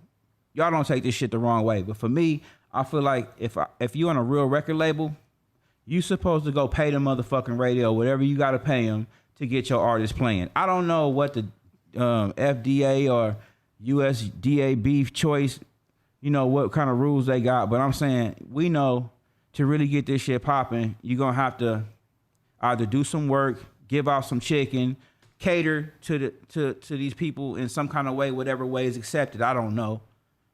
y'all don't take this shit the wrong way. But for me, I feel like if you on a real record label, you supposed to go pay the motherfucking radio, whatever you got to pay them to get your artist playing. I don't know what the FDA or USDA beef choice, you know, what kind of rules they got, but I'm saying we know to really get this shit popping, you're going to have to either do some work, give out some chicken, cater to these people in some kind of way, whatever way is accepted. I don't know.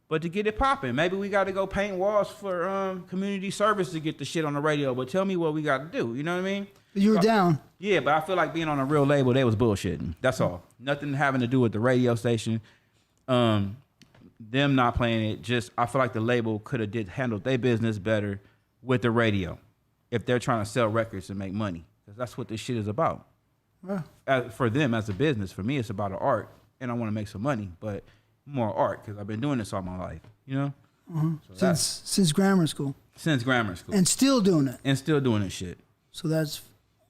But to get it popping, maybe we got to go paint walls for community service to get the shit on the radio. But tell me what we got to do. You know what I mean? you were down. Yeah, but I feel like being on a real label, they was bullshitting. That's all. Nothing having to do with the radio station. Them not playing it. Just I feel like the label could have handled their business better with the radio if they're trying to sell records and make money. Because that's what this shit is about. Yeah. For them as a business. For me, it's about an art, and I want to make some money. But more art, because I've been doing this all my life, you know? So Since grammar school. Since grammar school. And still doing it. And still doing this shit. So that's,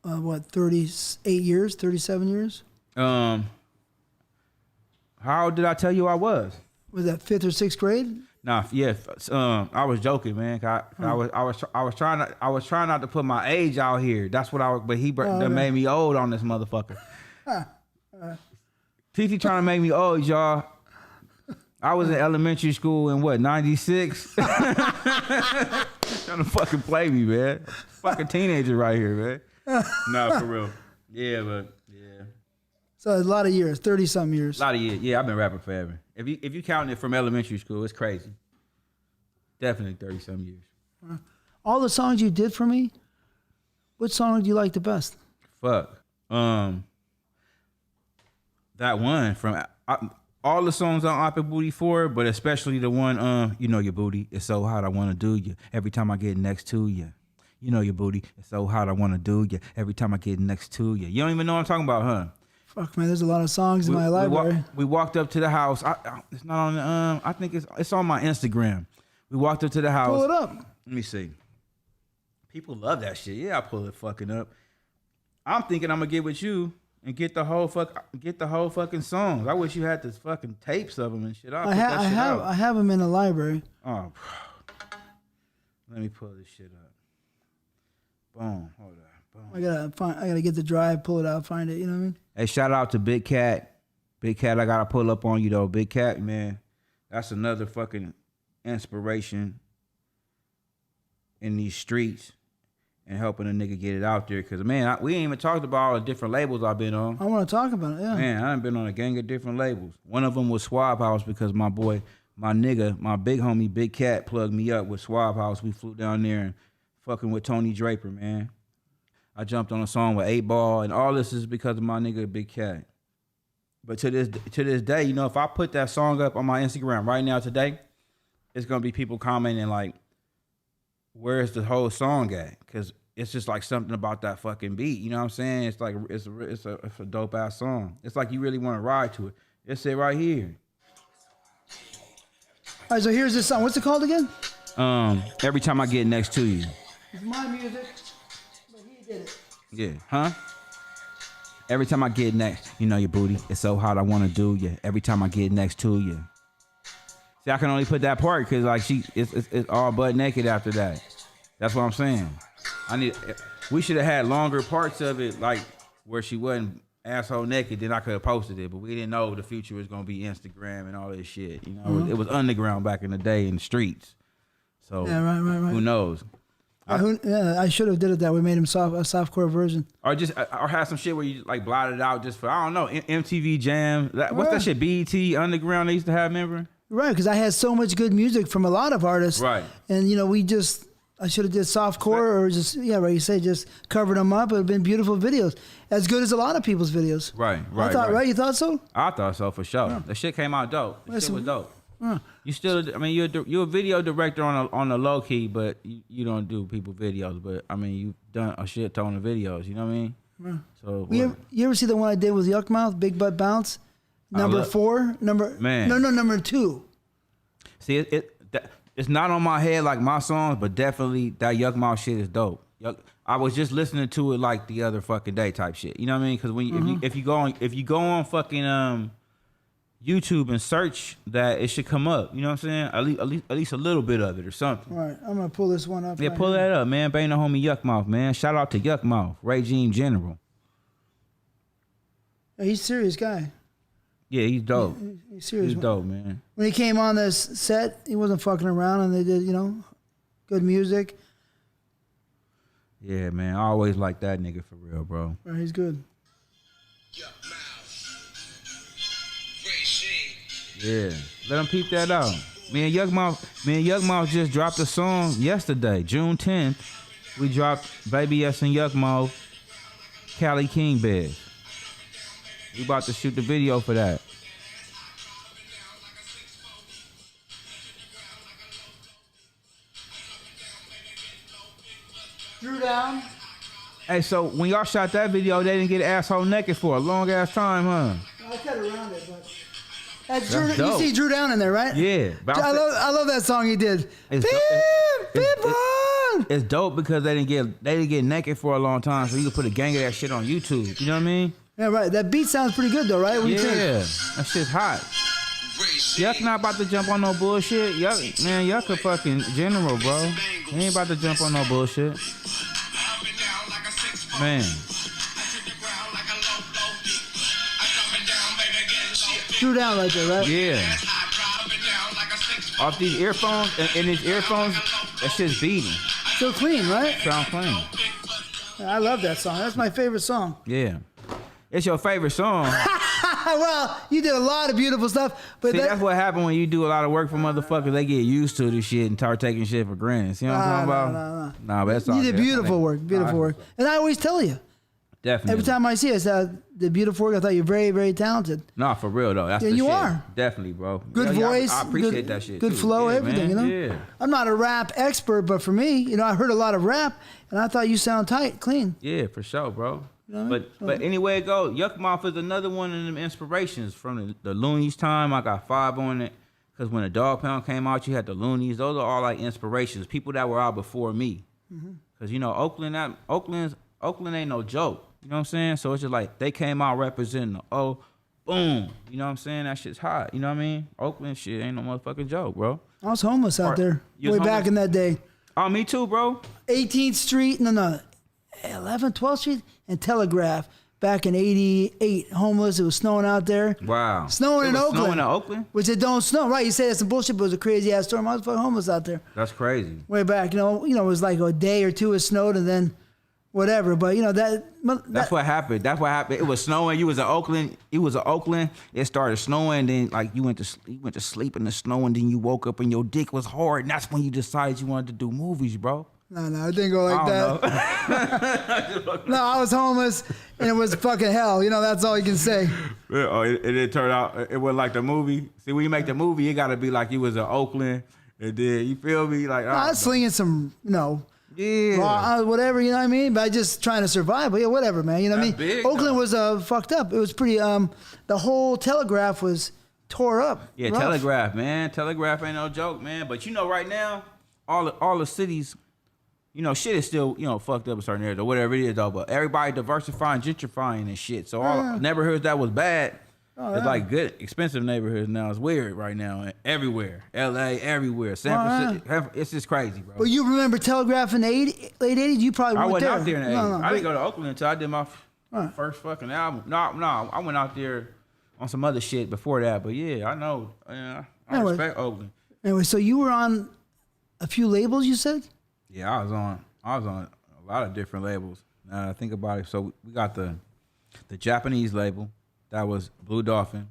38 years, 37 years? How old did I tell you I was? Was that 5th or 6th grade? Nah, yeah. I was joking, man. I was trying not to put my age out here. That's what but he made me old on this motherfucker. TT trying to make me old, y'all. I was in elementary school in what, 96? Trying to fucking play me, man. Fucking teenager right here, man. No, for real. Yeah, but yeah. So a lot of years, 30-something years. A lot of years. Yeah, I've been rapping forever. If you count it from elementary school, it's crazy. Definitely 30-something years. All the songs you did for me, which song do you like the best? Fuck. That one from all the songs on On Ttboy 4, but especially the one, you know your booty, it's so hot I wanna do you. Every time I get next to you. You know your booty, it's so hot I wanna do you. Every time I get next to you. You don't even know what I'm talking about, huh? Fuck, man, there's a lot of songs in my library. We walked up to the house. It's not on the, I think it's on my Instagram. We walked up to the house. Pull it up. Let me see. People love that shit. Yeah, I pull it fucking up. I'm thinking I'm gonna get with you and get the whole fucking songs. I wish you had the fucking tapes of them and shit. I have them in the library. Oh, let me pull this shit up. Boom. Hold on. Boom. I gotta get the drive, pull it out, find it. You know what I mean? Hey, shout out to Big Cat. Big Cat, I gotta pull up on you though. Big Cat, man, that's another fucking inspiration in these streets. and helping a nigga get it out there. Cause man, we ain't even talked about all the different labels I've been on. I want to talk about it. Yeah. Man, I done been on a gang of different labels. One of them was Swab House because my boy, my nigga, my big homie, Big Cat plugged me up with Swab House. We flew down there and fucking with Tony Draper, man. I jumped on a song with 8 Ball, and all this is because of my nigga Big Cat. But to this day, you know, if I put that song up on my Instagram right now today, it's gonna be people commenting like, "Where's the whole song at?" Because it's just like something about that fucking beat. You know what I'm saying? It's like it's a dope ass song. It's like you really want to ride to it. It's it right here. All right, so here's this song. What's it called again? Every Time I Get Next to You. It's my music, but he did it. Yeah, huh? Every time I get next, you know your booty. It's so hot, I wanna do you. Every time I get next to you. See, I can only put that part because like it's all butt naked after that. That's what I'm saying. We should have had longer parts of it, like where she wasn't asshole naked. Then I could have posted it, but we didn't know the future was gonna be Instagram and all this shit. You know, it was underground back in the day in the streets. So yeah, right. Who knows? I should have did it that way. Made him a softcore version. Or had some shit where you like blotted out just for, I don't know, MTV Jam. What's that shit? BET Underground they used to have, remember? Right, because I had so much good music from a lot of artists. Right. And, you know, I should have did softcore or just, yeah, right, you say just covered them up. It would have been beautiful videos. As good as a lot of people's videos. Right. Right? You thought so? I thought so, for sure. Yeah. The shit came out dope. The shit was dope. You still, I mean, you're a video director on the low key, but you don't do people videos. But I mean, you've done a shit ton of videos. You know what I mean? So you ever see the one I did with Yuck Mouth, Big Butt Bounce, number 4, number 2. See, it's not on my head like my songs, but definitely that Yuck Mouth shit is dope. I was just listening to it like the other fucking day type shit. You know what I mean? Because when if you go on fucking YouTube and search that, it should come up. You know what I'm saying? At least a little bit of it or something. All right, I'm gonna pull this one up. Yeah, pull that up, man. Bang the homie Yuck Mouth, man. Shout out to Yuck Mouth, Regime General. Yeah, he's a serious guy. Yeah, he's dope. He's serious. He's dope, man. When he came on this set, he wasn't fucking around, and they did, you know, good music. Yeah, man. I always like that nigga for real, bro. Right, he's good. Yeah, let him peep that out. Me and Yuck Mouth just dropped a song yesterday, June 10th. We dropped Baby S and Yuck Mouth, Cali King Bed. We about to shoot the video for that. Drew Down. Hey, so when y'all shot that video, they didn't get asshole naked for a long ass time, huh? I cut around it, but you see Drew Down in there, right? Yeah. I love that song he did. It's dope because they didn't get naked for a long time, so you can put a gang of that shit on YouTube. You know what I mean? Yeah, right. That beat sounds pretty good though, right? What you think? That shit's hot. Yuck not about to jump on no bullshit. Yuck a fucking general, bro. He ain't about to jump on no bullshit. Man. Drew Down right there, right? Yeah. Off these earphones, and his earphones, that shit's beating. Still clean, right? Sound clean. I love that song. That's my favorite song. Yeah. It's your favorite song. Well, you did a lot of beautiful stuff, but see, that's what happened when you do a lot of work for motherfuckers. They get used to this shit and start taking shit for granted. You know what I'm talking about? Nah, but that's all. You did beautiful work, and I always tell you. Definitely. Every time I see it, the beautiful work. I thought you're very, very talented. Nah, for real though. That's the you shit. are. Definitely, bro. Good voice. I appreciate that shit. Good too. flow, everything. Man. You know. Yeah. I'm not a rap expert, but for me, you know, I heard a lot of rap, and I thought you sound tight, clean. Yeah, for sure, bro. You know but anyway it goes, Yuck Mouth is another one of them inspirations from the Loonies time. I got 5 on it because when the Dog Pound came out, you had the Loonies. Those are all like inspirations, people that were out before me. Because you know Oakland ain't no joke. You know what I'm saying? So it's just like they came out representing boom. You know what I'm saying? That shit's hot. You know what I mean? Oakland shit ain't no motherfucking joke, bro. I was homeless out there way back in that day. Oh, me too, bro. 18th Street, 11th, 12th Street, and Telegraph. back in '88. Homeless. It was snowing out there. Wow. Snowing in Oakland. Snowing in Oakland? Which it don't snow, right? You say that's some bullshit, but it was a crazy ass storm. I was fucking homeless out there. That's crazy. Way back, it was like a day or two it snowed and then whatever. But that's what happened. That's what happened. It was snowing. You was in Oakland. It started snowing. Then like you went to sleep in the snow, and then you woke up and your dick was hard, and that's when you decided you wanted to do movies, bro. No, it didn't go like that. No, I was homeless and it was fucking hell. That's all you can say. Oh, it didn't turn out. It wasn't like the movie. See, when you make the movie, it got to be like you was in Oakland, and then you feel me, like I was slinging some, yeah, whatever, you know what I mean? But just trying to survive. But yeah, whatever, man. You know what I mean? Big, Oakland was fucked up. It was pretty. The whole Telegraph was tore up. Yeah, rough. Telegraph, man. Telegraph ain't no joke, man. But right now, all the cities, shit is still fucked up in certain areas or whatever it is though. But everybody diversifying, gentrifying and shit. So all neighborhoods that was bad. It's like good, expensive neighborhoods now. It's weird right now. Everywhere. L.A., everywhere. San Francisco. It's just crazy, bro. Well, you remember Telegraph in the late 80s? You probably I went wasn't there. out there in the 80s. I didn't go to Oakland until I did my first fucking album. No, I went out there on some other shit before that. But yeah, I know. I respect Oakland. Anyway, so you were on a few labels, you said? Yeah, I was on a lot of different labels. Now that I think about it. So we got the Japanese label. That was Blue Dolphin.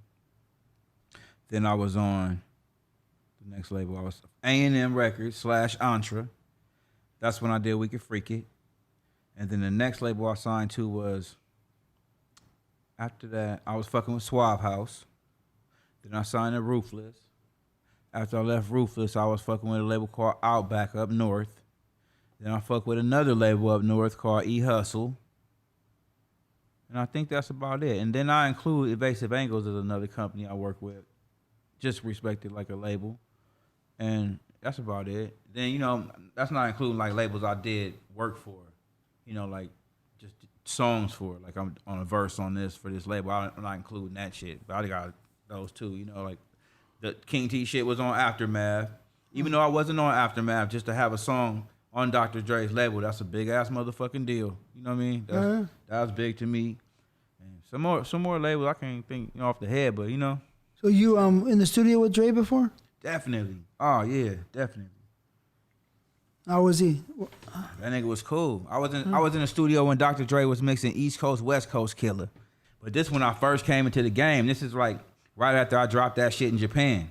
Then I was on the next label. I was A&M Records / Entre. That's when I did We Can Freak It. And then the next label I signed to was, after that, I was fucking with Suave House. Then I signed to Ruthless. After I left Ruthless, I was fucking with a label called Outback up north. Then I fucked with another label up north called E-Hustle. And I think that's about it. And then I include Evasive Angles as another company I work with. Just respected like a label. And that's about it. Then, that's not including like labels I did work for. Like just songs for. Like I'm on a verse on this for this label. I'm not including that shit. But I got those too. Like the King T shit was on Aftermath. Even though I wasn't on Aftermath, just to have a song on Dr. Dre's label, that's a big ass motherfucking deal. You know what I mean? That was big to me. And some more labels I can't think off the head, but So you in the studio with Dre before? Definitely. Oh yeah, definitely. How was he? That nigga was cool. I was in the studio when Dr. Dre was mixing East Coast, West Coast Killer. But this when I first came into the game. This is like right after I dropped that shit in Japan.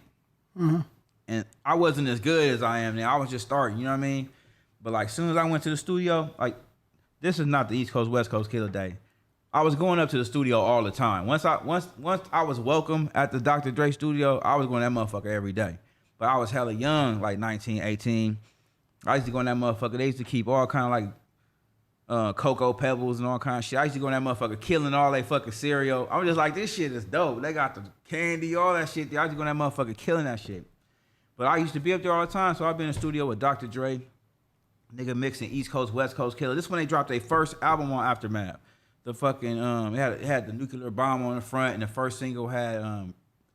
Mm-hmm. And I wasn't as good as I am now. I was just starting, you know what I mean? But like soon as I went to the studio, like this is not the East Coast, West Coast Killer day. I was going up to the studio all the time. Once I was welcome at the Dr. Dre studio, I was going to that motherfucker every day. But I was hella young, like 19, 18. I used to go in that motherfucker. They used to keep all kind of like Cocoa Pebbles and all kind of shit. I used to go in that motherfucker killing all they fucking cereal. I was just like, this shit is dope. They got the candy, all that shit. I used to go in that motherfucker killing that shit. But I used to be up there all the time, so I've been in the studio with Dr. Dre, nigga mixing East Coast, West Coast Killer. This is when they dropped their first album on Aftermath. The fucking it had the nuclear bomb on the front, and the first single had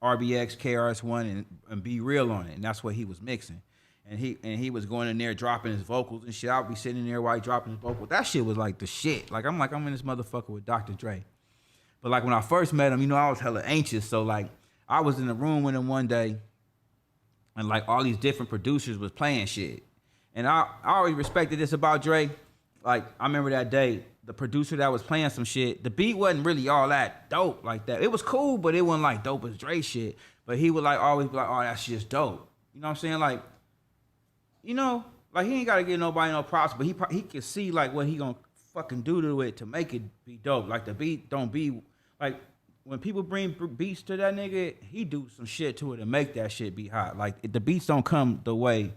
RBX, KRS-One, and Be Real on it, and that's what he was mixing. And he was going in there dropping his vocals and shit. I'll be sitting in there while he dropping his vocals. That shit was like the shit. Like I'm in this motherfucker with Dr. Dre. But like when I first met him, I was hella anxious. So like I was in the room with him one day, and like all these different producers was playing shit. And I always respected this about Dre. Like I remember that day, the producer that was playing some shit, the beat wasn't really all that dope like that. It was cool, but it wasn't like dope as Dre shit. But he would like always be like, oh, that shit's dope. You know what I'm saying? Like, like he ain't gotta give nobody no props, but he can see like what he gonna fucking do to it to make it be dope. Like the beat don't be like when people bring beats to that nigga, he do some shit to it and make that shit be hot. Like if the beats don't come the way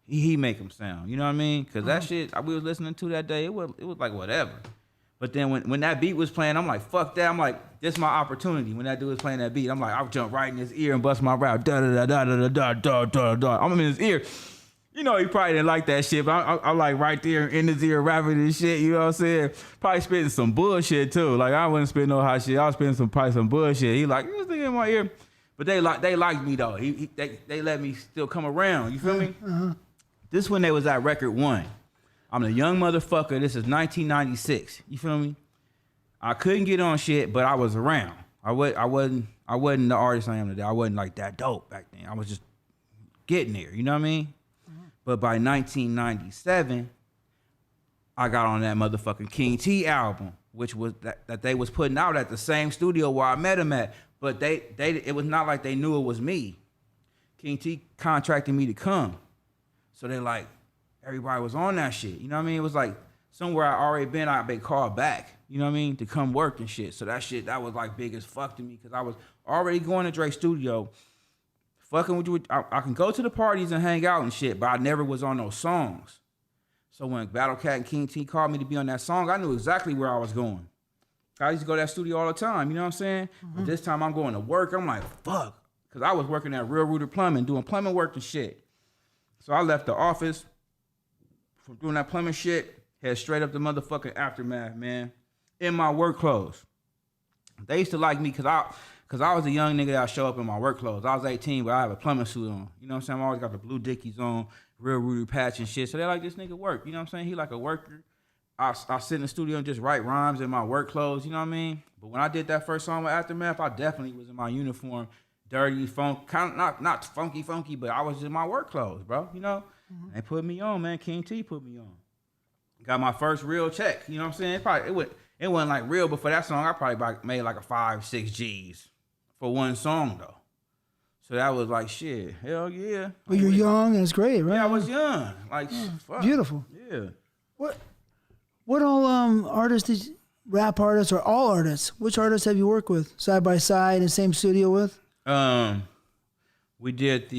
he make them sound. You know what I mean? Because that shit we was listening to that day, it was like whatever. But then when that beat was playing, I'm like, fuck that. I'm like, this is my opportunity. When that dude was playing that beat, I'm like, I'll jump right in his ear and bust my rap. Da da da da da da da da da. I'm in his ear. He probably didn't like that shit, but I'm like right there in his ear rapping and shit. You know what I'm saying? Probably spitting some bullshit too. Like I wouldn't spit no hot shit. I was spitting probably some bullshit. He like, this nigga in my ear. But they liked me though. They let me still come around. You feel me? Uh-huh. This when they was at record one. I'm a young motherfucker. This is 1996. You feel me? I couldn't get on shit, but I was around. I wasn't the artist I am today. I wasn't like that dope back then. I was just getting there, you know what I mean? But by 1997, I got on that motherfucking King T album, which was that they was putting out at the same studio where I met him at. But it was not like they knew it was me. King T contracted me to come. So they like, everybody was on that shit. You know what I mean? It was like somewhere I already been, I'd been called back, you know what I mean? To come work and shit. So that shit, that was like big as fuck to me because I was already going to Drake's studio. Fucking with you, I can go to the parties and hang out and shit, but I never was on those songs. So when Battle Cat and King T called me to be on that song, I knew exactly where I was going. I used to go to that studio all the time, you know what I'm saying? But this time I'm going to work, I'm like, fuck. Because I was working at Real Rooted Plumbing, doing plumbing work and shit. So I left the office from doing that plumbing shit, head straight up the motherfucking Aftermath, man, in my work clothes. They used to like me because I was a young nigga that show up in my work clothes. I was 18, but I have a plumbing suit on. You know what I'm saying? I always got the blue Dickies on, Real Rooted patch and shit. So they like, this nigga work. You know what I'm saying? He like a worker. I sit in the studio and just write rhymes in my work clothes. You know what I mean? But when I did that first song with Aftermath, I definitely was in my uniform, dirty, kind of not funky, but I was in my work clothes, bro. You know? They put me on, man. King T put me on. Got my first real check. You know what I'm saying? It wasn't like real, but for that song, I probably made like a 5-6 G's for one song though. So that was like shit. Hell yeah. Well, you're young and it's great, right? Yeah, I was young. Like fuck. Beautiful. Yeah. What all artists rap artists or all artists? Which artists have you worked with side by side in the same studio with? We did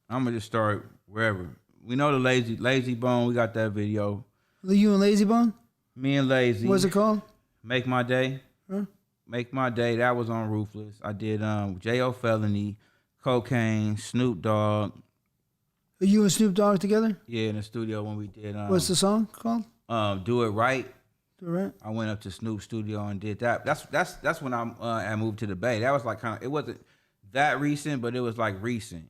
I'm gonna just start wherever. We know the Lazy Bone. We got that video. You and Lazy Bone? Me and Lazy. What's it called? Make My Day. Huh? Make My Day. That was on Ruthless. I did J.O. Felony, Cocaine, Snoop Dogg. Are you and Snoop Dogg together? Yeah, in the studio when we did. What's the song called? Do It Right. Do It Right. I went up to Snoop's studio and did that. That's when I moved to the Bay. That was like kind of, it wasn't that recent, but it was like recent.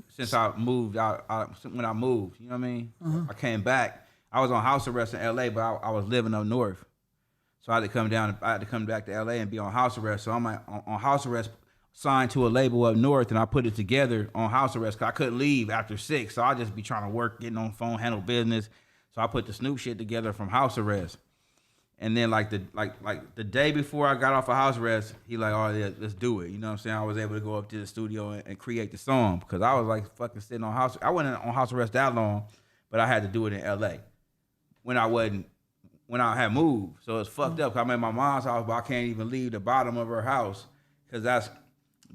Since I moved out, when I moved, you know what I mean? I came back. I was on house arrest in L.A., but I was living up north. So I had to come down. I had to come back to L.A. and be on house arrest. So I'm like, on house arrest, signed to a label up north, and I put it together on house arrest because I couldn't leave after 6. So I just be trying to work, getting on the phone, handle business. So I put the Snoop shit together from house arrest. And then like the day before I got off of house arrest, he like, oh yeah, let's do it. You know what I'm saying? I was able to go up to the studio and create the song because I was like fucking sitting on house. I wasn't on house arrest that long, but I had to do it in L.A. when I had moved. So it's fucked up. I'm at my mom's house, but I can't even leave the bottom of her house because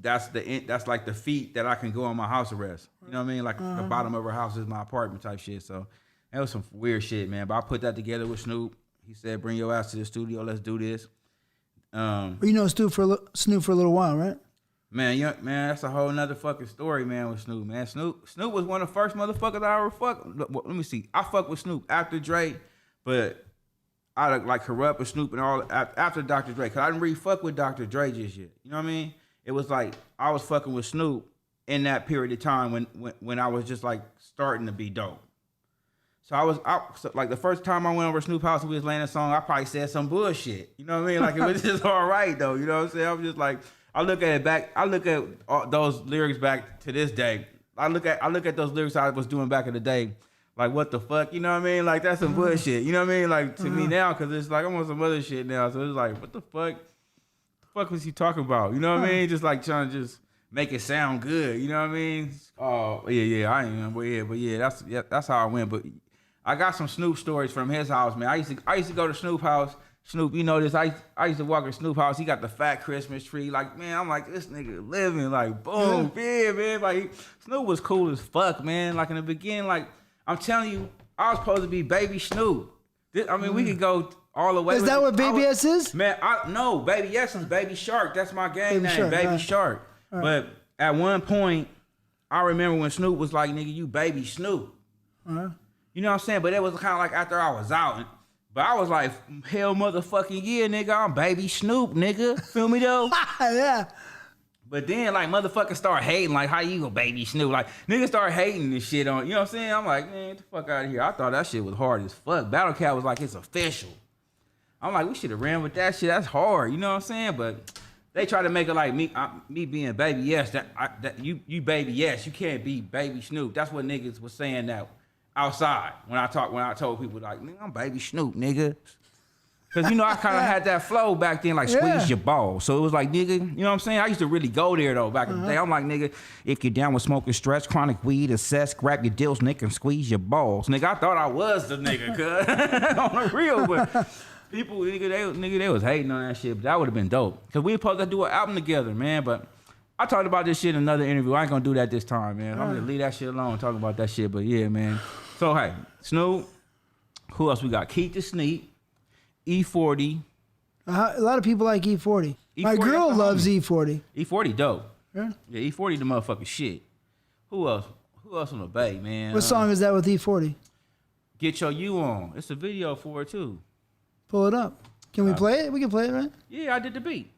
that's like the feet that I can go on my house arrest. You know what I mean? Like the bottom of her house is my apartment type shit. So that was some weird shit, man. But I put that together with Snoop. He said, bring your ass to the studio. Let's do this. You know Snoop for a little while, right? Man, that's a whole nother fucking story, man, with Snoop, man. Snoop was one of the first motherfuckers I ever fucked. Let me see. I fucked with Snoop after Dre, but I like Corrupt with Snoop and all after Dr. Dre. Cause I didn't really fuck with Dr. Dre just yet. You know what I mean? It was like I was fucking with Snoop in that period of time when I was just like starting to be dope. So so like the first time I went over Snoop house and we was laying a song, I probably said some bullshit. You know what I mean? Like it was just all right though. You know what I'm saying? I'm just like, I look at all those lyrics back to this day. I look at those lyrics I was doing back in the day. Like what the fuck? You know what I mean? Like that's some bullshit. You know what I mean? Like to me now, cause it's like I'm on some other shit now. So it's like, what the fuck? The fuck was he talking about? You know what I mean? Just like trying to just make it sound good. You know what I mean? Oh yeah, I ain't. But yeah, that's how I went. But I got some Snoop stories from his house, man. I used to go to Snoop house. Snoop, you know this. I used to walk in Snoop house. He got the fat Christmas tree. Like, man, I'm like, this nigga living. Like, boom, yeah, man. Like, Snoop was cool as fuck, man. Like in the beginning, like I'm telling you, I was supposed to be Baby Snoop. We could go all the way. Is that what Baby S is? Man, no, Baby S is Baby Shark. That's my gang name, Baby Shark. Right. But at one point, I remember when Snoop was like, nigga, you Baby Snoop. You know what I'm saying? But it was kind of like after I was out. But I was like, hell motherfucking yeah, nigga, I'm Baby Snoop, nigga. Feel me though? Yeah. But then like motherfuckers start hating, like how you go Baby Snoop? Like niggas start hating this shit on, you know what I'm saying? I'm like, man, get the fuck out of here. I thought that shit was hard as fuck. Battle Cat was like, it's official. I'm like, we should have ran with that shit. That's hard, you know what I'm saying? But they try to make it like me being Baby Yes. That you Baby Yes. You can't be Baby Snoop. That's what niggas was saying that outside when I told people like, nigga, I'm Baby Snoop, nigga. Cause you know I kind of had that flow back then, like squeeze your balls. So it was like, nigga, you know what I'm saying? I used to really go there though back in the day. I'm like, nigga, if you're down with smoking stretch, chronic weed, assess, grab your dills, nigga, and squeeze your balls. Nigga, I thought I was the nigga, cuz on the real, but people, nigga, they was hating on that shit. But that would have been dope. Cause we were supposed to do an album together, man. But I talked about this shit in another interview. I ain't gonna do that this time, man. I'm gonna leave that shit alone, talking about that shit. But yeah, man. So hey, Snoop. Who else we got? Keith the Sneak, E40. A lot of people like E40. My girl loves E40. E40 dope. Yeah. Yeah, E40 the motherfucking shit. Who else? Who else on the Bay, man? What song is that with E40? Get Your You On. It's a video for it too. Pull it up. Can we play it? We can play it, right? Yeah, I did the beat.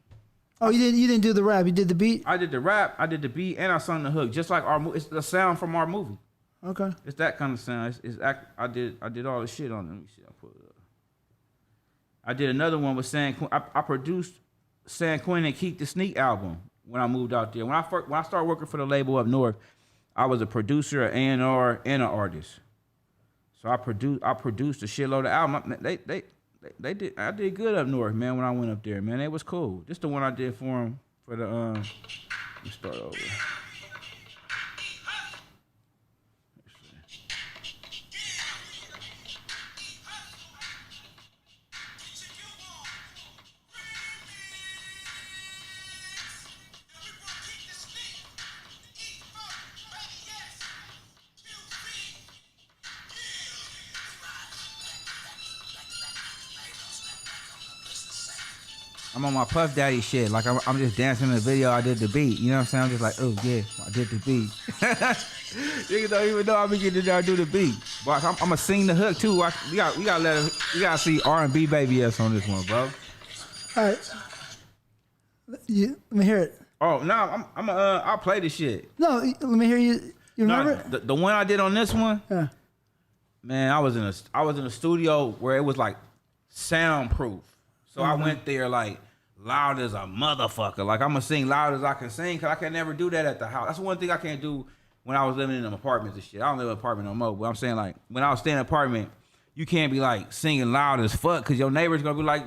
Oh, you didn't do the rap. You did the beat. I did the rap. I did the beat, and I sung the hook, just like it's the sound from our movie. Okay. It's that kind of sound. I did all the shit on it. Let me see. I pull it up. I did another one with San Quentin. I produced San Quentin and Keith the Sneak album when I moved out there. When I started working for the label up north, I was a producer, an A&R, and an artist. So I produced a shitload of albums. They did. I did good up north, man. When I went up there, man, it was cool. This the one I did for them for the. Let me start over. I'm on my Puff Daddy shit. Like I'm just dancing in the video. I did the beat. You know what I'm saying? I'm just like, oh yeah, I did the beat. Niggas don't even know I be getting down do the beat. But I'm gonna sing the hook too. We gotta see R&B Baby Yes on this one, bro. All right. Let me hear it. Oh no, I'll play the shit. No, let me hear you. You remember? No, the one I did on this one. Yeah. Man, I was in a studio where it was like soundproof. So I went there like loud as a motherfucker. Like I'm gonna sing loud as I can sing, cause I can never do that at the house. That's one thing I can't do when I was living in them apartments and shit. I don't live in an apartment no more, but I'm saying like when I was staying in an apartment, you can't be like singing loud as fuck, cause your neighbor's gonna be like,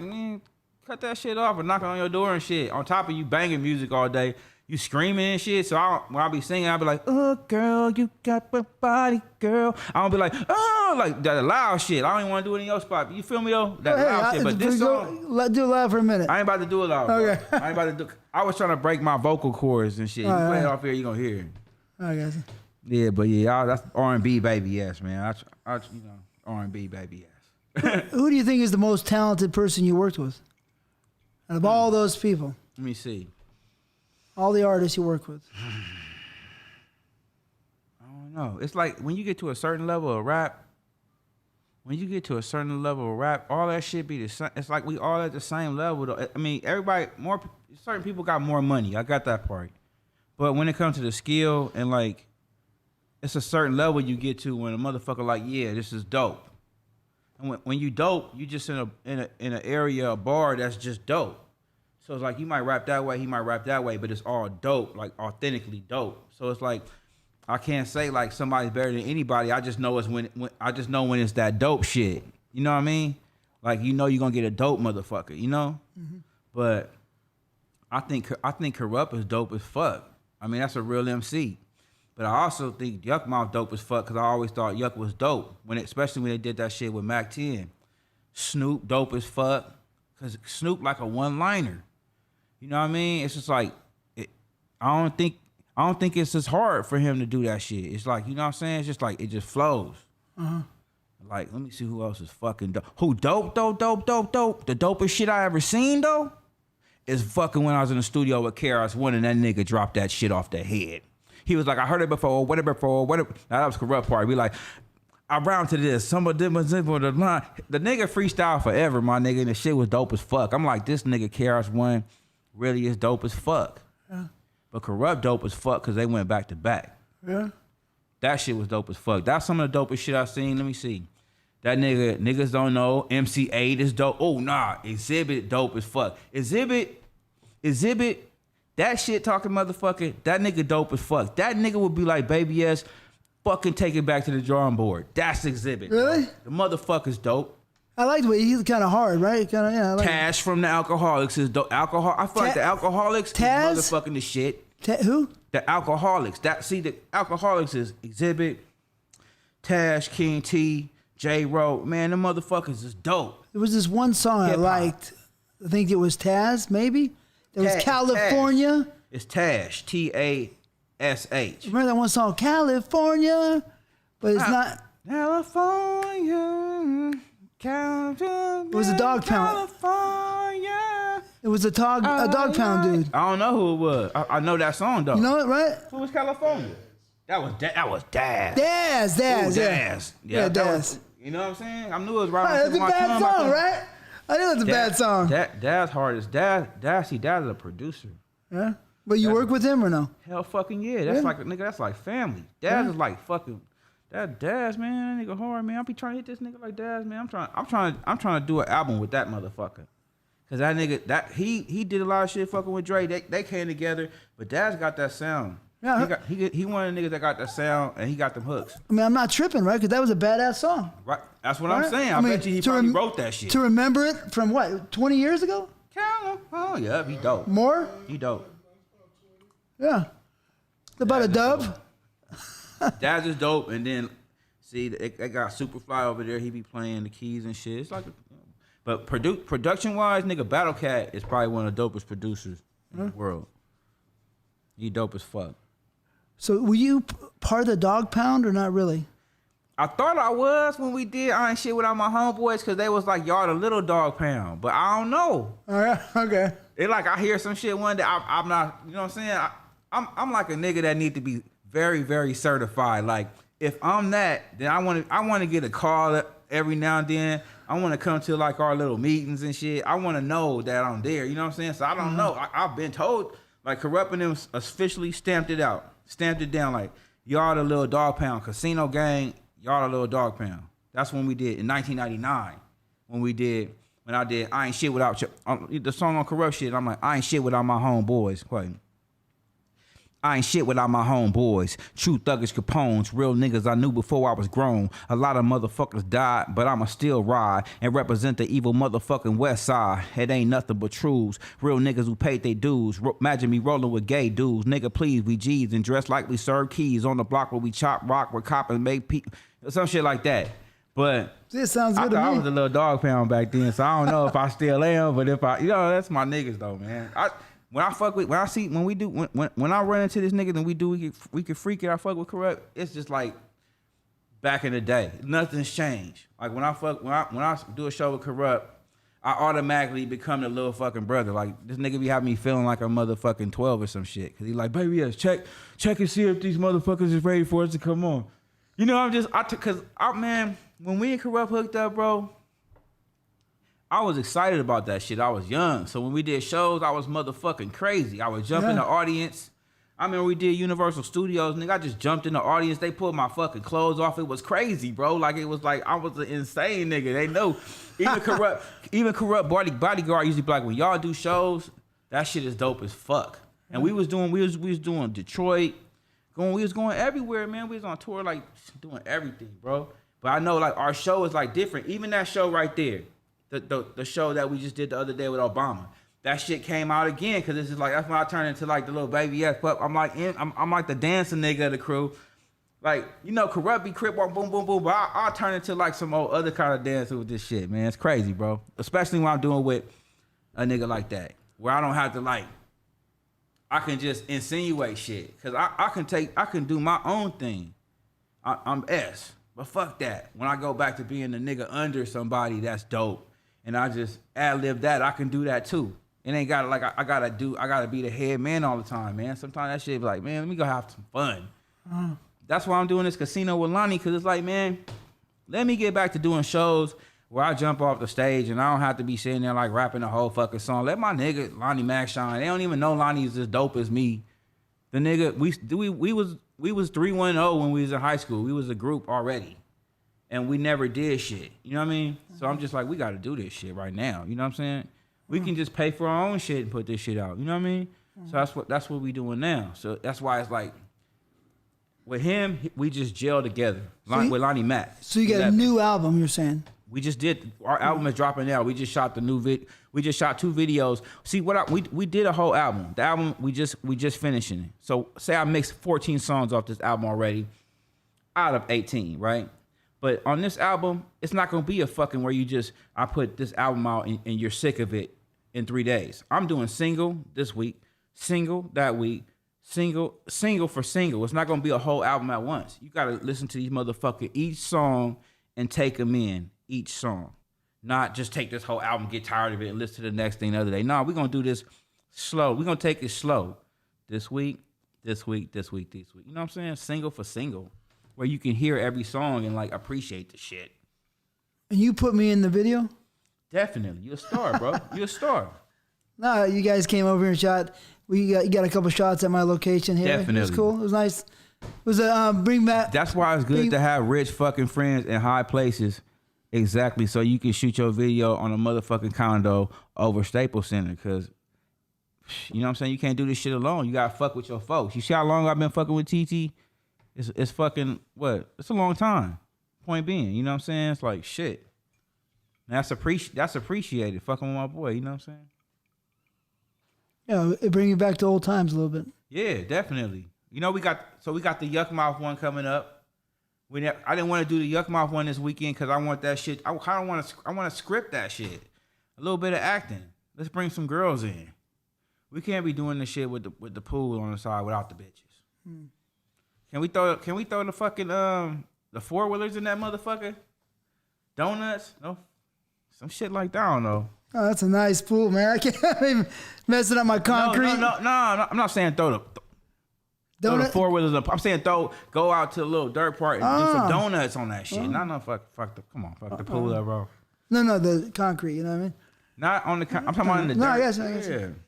cut that shit off or knocking on your door and shit. On top of you banging music all day, you screaming and shit. So when I be singing, I be like, oh girl, you got my body, girl. I don't be like, oh, like that loud shit. I don't even want to do it in your spot. You feel me though? That loud shit. But this song, do it loud for a minute. I ain't about to do it loud. Okay. Bro. I ain't about to do. I was trying to break my vocal cords and shit. You play it off here, you gonna hear it. I guess. Yeah, but yeah, that's R&B Baby Yes, man. I R&B Baby Yes. Who do you think is the most talented person you worked with? Out of all those people. Let me see. All the artists you work with. I don't know. It's like when you get to a certain level of rap, all that shit be the same. It's like we all at the same level. Though. I mean, certain people got more money. I got that part. But when it comes to the skill and like, it's a certain level you get to when a motherfucker like, yeah, this is dope. And when you dope, you just in an area, a bar that's just dope. So it's like you might rap that way, he might rap that way, but it's all dope, like authentically dope. So it's like I can't say like somebody's better than anybody. I just know it's when it's that dope shit. You know what I mean? Like you know you're gonna get a dope motherfucker. You know? Mm-hmm. But I think Corrupt is dope as fuck. I mean that's a real MC. But I also think Yuck Mouth dope as fuck because I always thought Yuck was dope especially when they did that shit with Mac 10. Snoop dope as fuck because Snoop like a one-liner. You know what I mean? It's just like I don't think it's as hard for him to do that shit. It's like, you know what I'm saying? It's just like it just flows. Uh-huh. Like, let me see who else is fucking dope. Who dope? The dopest shit I ever seen though is fucking when I was in the studio with KRS-One and that nigga dropped that shit off the head. He was like, I heard it before, whatever. Now that was Corrupt part. Be like, I round to this. Some of them was in for the line. The nigga freestyle forever, my nigga, and the shit was dope as fuck. I'm like, this nigga KRS-One really is dope as fuck. Yeah. But Corrupt dope as fuck because they went back to back. Yeah. That shit was dope as fuck. That's some of the dopest shit I've seen. Let me see. That niggas don't know. MC8 is dope. Oh nah, Exhibit dope as fuck. Exhibit, that shit talking motherfucker, that nigga dope as fuck. That nigga would be like, Baby S, fucking take it back to the drawing board. That's Exhibit. Really? The motherfucker's dope. I like the way he's kind of hard, right? Kind of, yeah. I like Tash from the Alcoholics is dope. I feel like the Alcoholics Taz? is motherfucking the shit. Who? The Alcoholics. The Alcoholics is Exhibit, Tash, King T, J Rowe. Man, them motherfuckers is dope. There was this one song Hip-hop. I liked. I think it was Taz, maybe. There was Tash, California. It's Tash, Tash. Remember that one song, California? But it's not. California. It was a Dog Pound. California. It was a dog pound dude. I don't know who it was. I know that song though. You know it, right? Who was California? That was Daz. Daz, Ooh, yeah. Daz. Yeah, that Daz. was- you know what I'm saying? I knew it was right. Right, on that's a my bad tongue. song, right? I knew it was a bad song. Daz hardest. Daz is a producer. Yeah. But you work with him or no? Hell fucking yeah. That's Yeah. like a nigga, that's like family. Daz is like fucking that Daz, man, that nigga hard, man. I be trying to hit this nigga like Daz, man. I'm trying to do an album with that motherfucker. Cause that nigga, he did a lot of shit fucking with Dre. They came together, but Daz got that sound. Yeah. He one of the niggas that got that sound and he got them hooks. I mean, I'm not tripping, right? Because that was a badass song. Right. That's what I'm Right? saying. I I mean, bet you he to probably rem- wrote that shit. To remember it from what, 20 years ago? California. Yeah, he dope. More? He dope. Yeah. It's about a dub. Daz is dope, and then see they got Superfly over there. He be playing the keys and shit. It's like, but production wise, nigga, Battle Cat is probably one of the dopest producers in the world. He dope as fuck. So were you part of the Dog Pound or not really? I thought I was when we did I Ain't Shit Without My Homeboys because they was like, y'all the little Dog Pound, but I don't know. All right. Okay. It like I hear some shit one day. I'm not, you know what I'm saying? I'm like a nigga that need to be very, very certified. Like if I'm that, then I want to get a call every now and then. I want to come to like our little meetings and shit. I want to know that I'm there. You know what I'm saying? So I don't know. I've been told like Corrupt and them officially stamped it down. Like y'all the little Dog Pound Casino Gang. Y'all the little Dog Pound. That's when we did in 1999. When I did I Ain't Shit Without the song on Corrupt shit. I'm like I ain't shit without my homeboys. Wait. I ain't shit without my homeboys. True thuggish Capones. Real niggas I knew before I was grown. A lot of motherfuckers died, but I'ma still ride and represent the evil motherfucking West Side. It ain't nothing but truths. Real niggas who paid their dues. Imagine me rolling with gay dudes. Nigga, please, we G's and dress like we serve keys on the block where we chop rock, where copping make some shit like that. But This sounds I good thought to I me. was a little Dog Pound back then, so I don't know if I still am. But if I, that's my niggas though, man. When I run into this nigga and we can freak it, I fuck with Corrupt. It's just like back in the day. Nothing's changed. Like when I do a show with Corrupt, I automatically become the little fucking brother. Like this nigga be having me feeling like a motherfucking 12 or some shit. Cause he like, baby, yes, check and see if these motherfuckers is ready for us to come on. You know, man, when we and Corrupt hooked up, bro, I was excited about that shit. I was young. So when we did shows, I was motherfucking crazy. I would jump in the audience. I remember we did Universal Studios, nigga. I just jumped in the audience. They pulled my fucking clothes off. It was crazy, bro. Like it was like I was an insane nigga. They know. Even corrupt bodyguard usually be like, when y'all do shows, that shit is dope as fuck. And we was doing Detroit, we was going everywhere, man. We was on tour, like doing everything, bro. But I know like our show is like different. Even that show right there. The show that we just did the other day with Obama, that shit came out again because this is like that's when I turned into like the little baby ass pup. I'm like the dancing nigga of the crew, like Corrupt be crip walk boom boom boom, but I'll turn into like some old other kind of dancer with this shit, man. It's crazy, bro. Especially when I'm doing with a nigga like that, where I don't have to like, I can just insinuate shit because I can do my own thing. I'm S, but fuck that. When I go back to being the nigga under somebody, that's dope. And I just ad-lib that, I can do that too. It ain't gotta like I gotta be the head man all the time, man. Sometimes that shit be like, man, let me go have some fun. That's why I'm doing this casino with Lonnie, cause it's like, man, let me get back to doing shows where I jump off the stage and I don't have to be sitting there like rapping the whole fucking song. Let my nigga Lonnie Mac shine. They don't even know Lonnie's as dope as me. The nigga, we was 310 when we was in high school. We was a group already. and we never did shit. You know what I mean? So I'm just like, we got to do this shit right now. You know what I'm saying? We can just pay for our own shit and put this shit out. You know what I mean? So that's what we doing now. So that's why it's like, with him, we just gel together with Lonnie Mack. So you got a new album, you're saying? We just did. Our album is dropping out. We just shot the new We just shot 2 videos. See we did a whole album. The album we just finishing it. So say I mixed 14 songs off this album already, out of 18, right? But on this album, it's not gonna be a fucking where I put this album out and you're sick of it in 3 days. I'm doing single this week, single that week. Single for single. It's not gonna be a whole album at once. You gotta listen to these motherfuckers each song and take them in each song. Not just take this whole album, get tired of it, and listen to the next thing the other day. No, we're gonna do this slow. We're gonna take it slow. This week. You know what I'm saying? Single for single. Where you can hear every song and like appreciate the shit. And you put me in the video? Definitely. You're a star, bro. You're a star. No, you guys came over and shot. You got a couple shots at my location here. Definitely. It was cool. It was nice. It was a bring back. That's why it's good to have rich fucking friends in high places. Exactly. So you can shoot your video on a motherfucking condo over Staples Center. Cause you know what I'm saying? You can't do this shit alone. You gotta fuck with your folks. You see how long I've been fucking with TT? It's fucking what? It's a long time. Point being, you know what I'm saying? It's like shit. That's appreciated. Fucking with my boy, you know what I'm saying? Yeah, it brings you back to old times a little bit. Yeah, definitely. You know, we got the Yuck Mouth one coming up. I didn't want to do the Yuck Mouth one this weekend because I want that shit. I want to script that shit. A little bit of acting. Let's bring some girls in. We can't be doing this shit with the pool on the side without the bitches. Can we throw the fucking the 4-wheelers in that motherfucker? Donuts? No, some shit like that. I don't know. Oh, that's a nice pool, man. I can't even messing up my concrete. No. I'm not saying throw the 4-wheelers up. I'm saying go out to a little dirt park and do some donuts on that shit. No, fuck the pool up, bro. No, the concrete. You know what I mean? Not on the. I'm talking about in the dirt. I guess.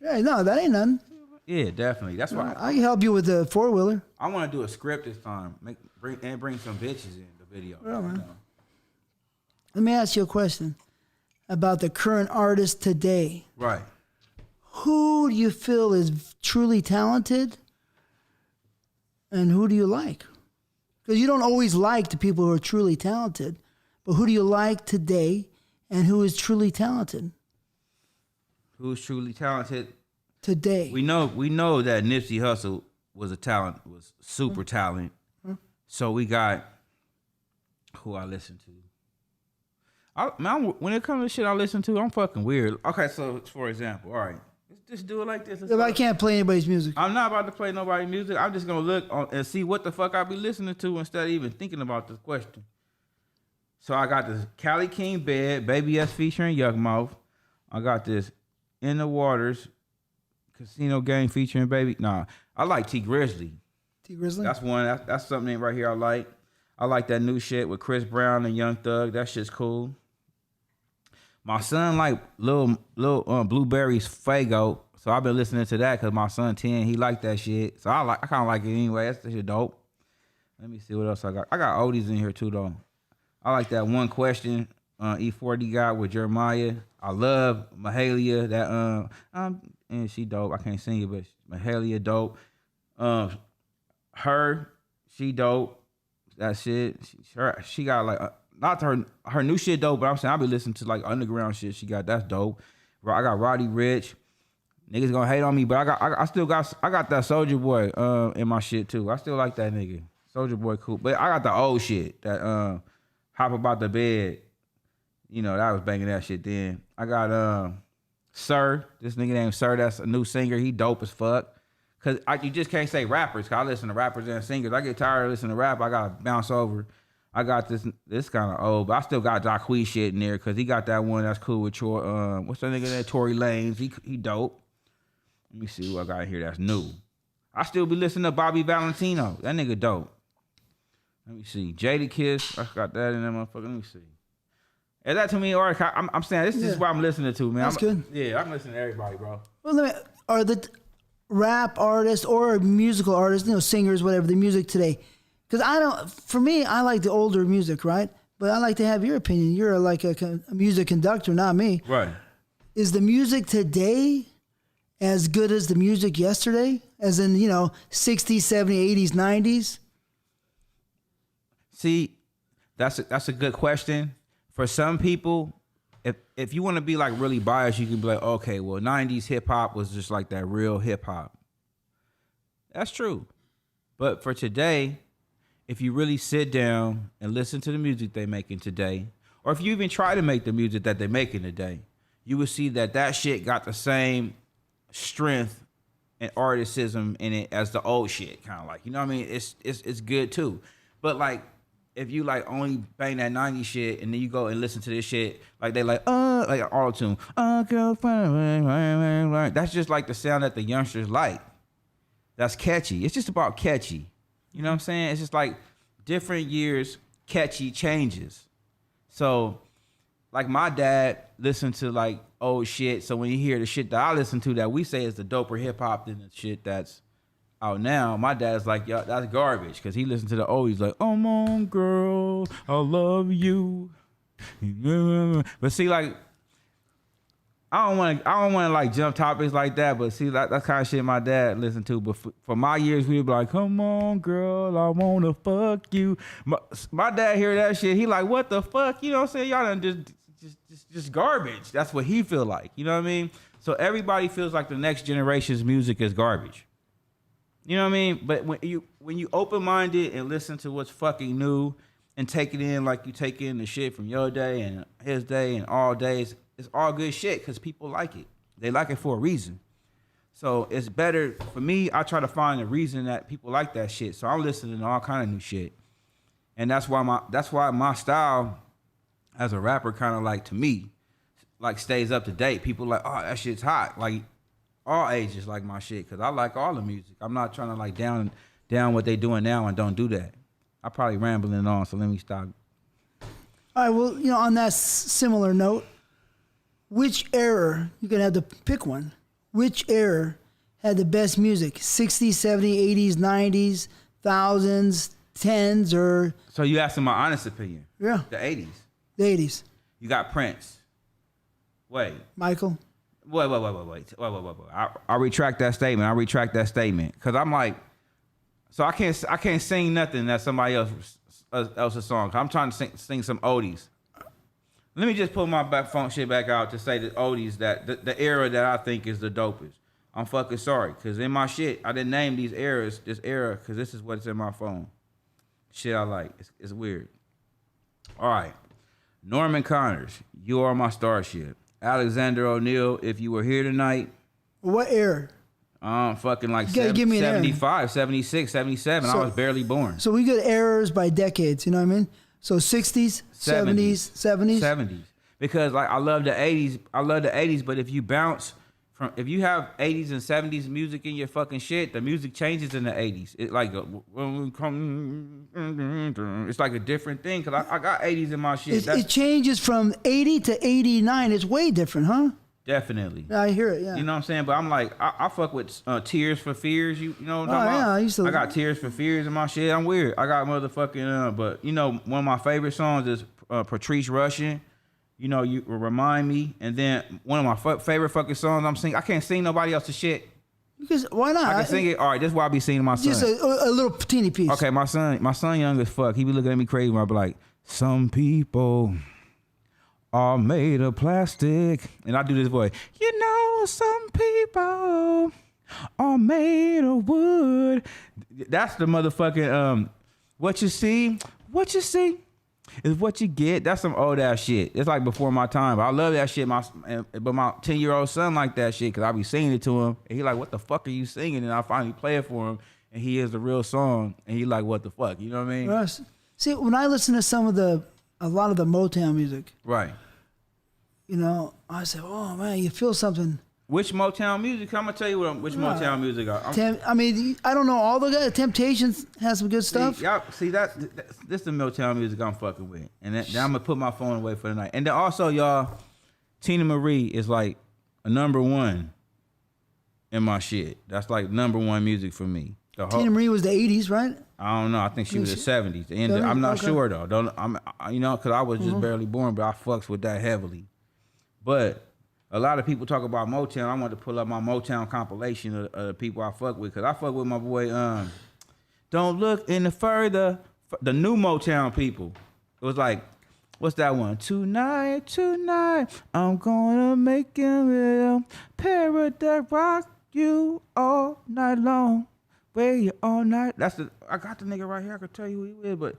Yeah, no, that ain't nothing. Yeah, definitely. That's why I can help you with the 4-wheeler. I want to do a script this time. Bring some bitches in the video. Well, man. Let me ask you a question about the current artist today. Right. Who do you feel is truly talented, and who do you like? Because you don't always like the people who are truly talented, but who do you like today, and who is truly talented? Who's truly talented today? We know that Nipsey Hussle was super talent. So we got who I listen to. When it comes to shit I listen to, I'm fucking weird. Okay, so for example, all right, let's just do it like this. If I can't play anybody's music, I'm not about to play nobody's music. I'm just gonna look and see what the fuck I be listening to instead of even thinking about this question. So I got this Cali King Bed, Baby S featuring Yuck Mouth. I got this In the Waters, Casino Game featuring Baby. Nah, I like T Grizzly. T Grizzly? That's one. That's something right here I like. I like that new shit with Chris Brown and Young Thug. That shit's cool. My son like Lil Blueberry's Fago, so I've been listening to that because my son 10, he like that shit. So I kind of like it anyway. That shit dope. Let me see what else I got. I got oldies in here too though. I like that One Question E40 got with Jeremiah. I love Mahalia. That and she dope. I can't sing it, but Mahalia dope. Her, she dope. That shit. She got like. Not her new shit dope, but I'm saying I be listening to like underground shit she got. That's dope. I got Roddy Ricch. Niggas gonna hate on me, but I still got that Soulja Boy in my shit too. I still like that nigga. Soulja Boy cool. But I got the old shit that Hop About the Bed. You know, that was banging that shit then. I got Sir, this nigga named Sir, that's a new singer. He dope as fuck. Cause you just can't say rappers, cause I listen to rappers and singers. I get tired of listening to rap, I gotta bounce over. I got this kind of old, but I still got Jacquees shit in there because he got that one that's cool with Troy. What's that nigga there? Tory Lanez. He dope. Let me see who I got here that's new. I still be listening to Bobby Valentino. That nigga dope. Let me see. Jadakiss. I got that in that motherfucker. Let me see. Is that to me? Or I'm saying this is what I'm listening to, man. That's good. Yeah, I'm listening to everybody, bro. Well, are the rap artists or musical artists, singers, whatever, the music today? Because for me, I like the older music, right? but I'd like to have your opinion. You're like a music conductor, not me. Right. Is the music today as good as the music yesterday? As in, 60s, 70s, 80s, 90s? See, that's a good question. For some people, if you want to be like really biased, you can be like, okay, well, 90s hip hop was just like that real hip hop. That's true. But for today, if you really sit down and listen to the music they're making today, or if you even try to make the music that they're making today, you will see that shit got the same strength and articism in it as the old shit, kind of like, you know what I mean? It's good too. But like, if you like only bang that 90s shit and then you go and listen to this shit, like they like auto-tune, girlfriend, that's just like the sound that the youngsters like. That's catchy. It's just about catchy. You know what I'm saying? It's just like different years, catchy changes. So like my dad listened to like old shit. So when you hear the shit that I listen to that we say is the doper hip hop than the shit that's out now, my dad's like, yo, that's garbage. Cause he listened to the old, he's like, oh on girl, I love you. But see, like, I don't want to like jump topics like that, but see, like, that's kind of shit my dad listened to. But for my years, we would be like, come on, girl, I want to fuck you. My dad hear that shit, he like, what the fuck? You know what I'm saying? Y'all done just garbage. That's what he feel like. You know what I mean? So everybody feels like the next generation's music is garbage. You know what I mean? But when you open-minded and listen to what's fucking new and take it in like you take in the shit from your day and his day and all days, it's all good shit because people like it. They like it for a reason. So it's better for me. I try to find a reason that people like that shit. So I'm listening to all kind of new shit, and that's why my style as a rapper kind of like, to me, like stays up to date. People like, oh, that shit's hot. Like all ages like my shit because I like all the music. I'm not trying to like down what they doing now and don't do that. I probably rambling on, so let me stop. All right. Well, on that similar note, which era, you're going to have to pick one, which era had the best music? 60s, 70s, 80s, 90s, thousands, tens, or... So you asking my honest opinion? Yeah. The 80s. The 80s. You got Prince. Wait. Michael. Wait. I retract that statement. Because I'm like, so I can't sing nothing that's somebody else's song. I'm trying to sing some oldies. Let me just pull my phone shit back out to say the oldies, that the era that I think is the dopest. I'm fucking sorry, because in my shit, I didn't name this era, because this is what's in my phone. Shit I like. It's weird. All right. Norman Connors, You Are My Starship. Alexander O'Neal, If You Were Here Tonight. What era? Fucking like give me 75, 76, 77. I was barely born. So we get eras by decades, you know what I mean? So 60s, 70s, 70s? 70s. Because like I love the 80s, but if you have 80s and 70s music in your fucking shit, the music changes in the 80s. It's like a different thing because I got 80s in my shit. It changes from 80 to 89. It's way different, huh? Definitely. I hear it, yeah. You know what I'm saying? But I'm like, I fuck with Tears for Fears. You know what I'm talking about? Yeah, I got Tears for Fears in my shit. I'm weird. I got motherfucking, but one of my favorite songs is Patrice Rushen. You Remind Me. And then one of my favorite fucking songs I'm singing, I can't sing nobody else's shit. Because why not? I can sing it. All right, this is why I be singing my son. Just a little teeny piece. Okay, my son young as fuck. He be looking at me crazy when I be like, some people are made of plastic. And I do this voice. Some people are made of wood. That's the motherfucking, what you see is what you get. That's some old ass shit. It's like before my time. But I love that shit. But my 10-year-old son like that shit because I be singing it to him. And he like, what the fuck are you singing? And I finally play it for him. And he hears the real song. And he like, what the fuck? You know what I mean? Russ, see, when I listen to a lot of the Motown music. Right. I say, oh man, you feel something. Which Motown music? I'm gonna tell you which Motown music. I don't know all the guys. Temptations has some good stuff. See this the Motown music I'm fucking with, and then I'm gonna put my phone away for the night. And then also, y'all, Tina Marie is like a number one in my shit. That's like number one music for me. The whole, Tina Marie was the 80s, right? I don't know. I think she was the 70s. The end of, 70s? I'm not Okay. sure though. Because I was just barely born, but I fucks with that heavily. But a lot of people talk about Motown. I want to pull up my Motown compilation of the people I fuck with, because I fuck with my boy. Don't look any further. The new Motown people. It was like, what's that one? Tonight, I'm gonna make it real. Paradise rock you all night long. Where you all night? I got the nigga right here. I could tell you who he is, but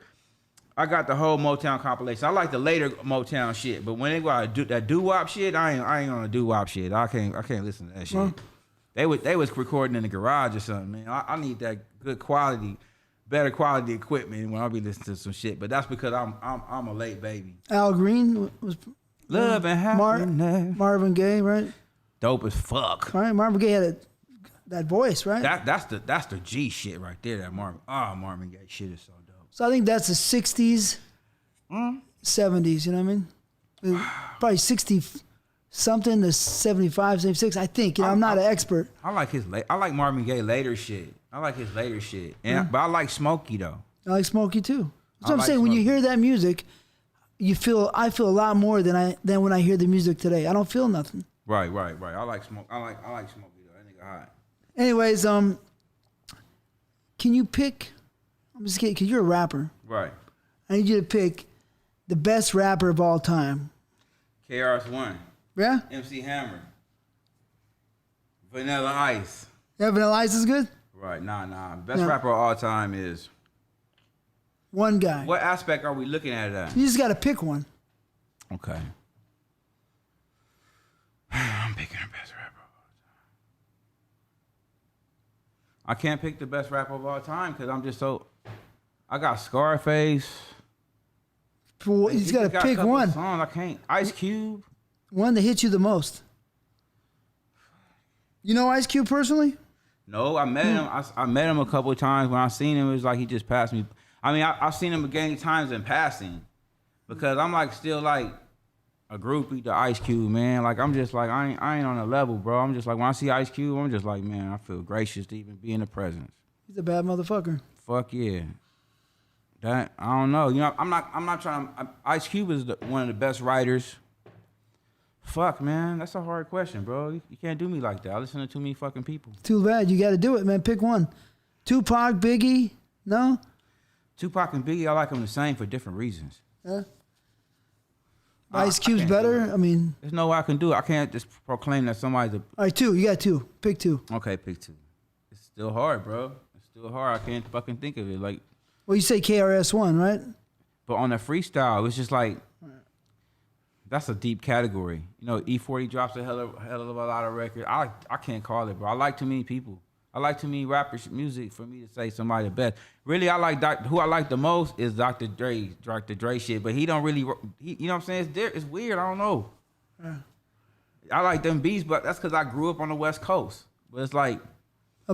I got the whole Motown compilation. I like the later Motown shit, but when they go out do that doo-wop shit, I ain't on the doo-wop shit. I can't listen to that shit. They was recording in the garage or something, man. I need that good quality, better quality equipment when I be listening to some shit. But that's because I'm a late baby. Al Green was Love and happiness. Marvin Gaye, right? Dope as fuck. Right, Marvin Gaye had that voice, right? That's the G shit right there. That Marvin Gaye shit is so dope. So I think that's the 60s, 70s. You know what I mean? Probably 60 something to 75, 76. I think. You know, I'm not an expert. I like Marvin Gaye later shit. I like his later shit. But I like Smokey though. I like Smokey too. So I I'm like saying when you Smokey. hear that music, I feel a lot more than when I hear the music today. I don't feel nothing. Right. I like Smokey though. That nigga hot. Anyways, can you pick? I'm just kidding, because you're a rapper. Right. I need you to pick the best rapper of all time. KRS-One. Yeah? MC Hammer. Vanilla Ice. Yeah, Vanilla Ice is good? Right. Nah. Best No. rapper of all time is. One guy. What aspect are we looking at it at? You just got to pick one. Okay. I'm picking the best rapper of all time. I can't pick the best rapper of all time because I'm just so. I got Scarface. You just got to pick one. Songs. I can't. Ice Cube. One that hits you the most. You know Ice Cube personally? No, I met him. I met him a couple of times. When I seen him, it was like he just passed me. I mean, I've seen him a gang times in passing, because I'm like still like a groupie to Ice Cube, man. Like I'm just like I ain't on a level, bro. I'm just like when I see Ice Cube, I'm just like, man, I feel gracious to even be in the presence. He's a bad motherfucker. Fuck yeah. That I don't know. You know, I'm not trying. Ice Cube is one of the best writers. Fuck, man, that's a hard question, bro. You can't do me like that. I listen to too many fucking people. Too bad. You got to do it, man. Pick one. Tupac, Biggie? No? Tupac and Biggie, I like them the same for different reasons. Yeah. I Ice Cube's can't do better? it. I mean... There's no way I can do it. I can't just proclaim that somebody's a... All right, two. You got two. Pick two. Okay, pick two. It's still hard, bro. It's still hard. I can't fucking think of it. Like, Well, you say KRS-One, right? but on a freestyle, it's just like... That's a deep category. You know, E40 drops a hell of a lot of records. I can't call it, bro. I like too many people. I like too many rappers' music for me to say somebody the best. Really, I like who I like the most is Dr. Dre shit. But he don't really, you know what I'm saying? It's weird. I don't know. I like them beats, but that's because I grew up on the West Coast. But it's like,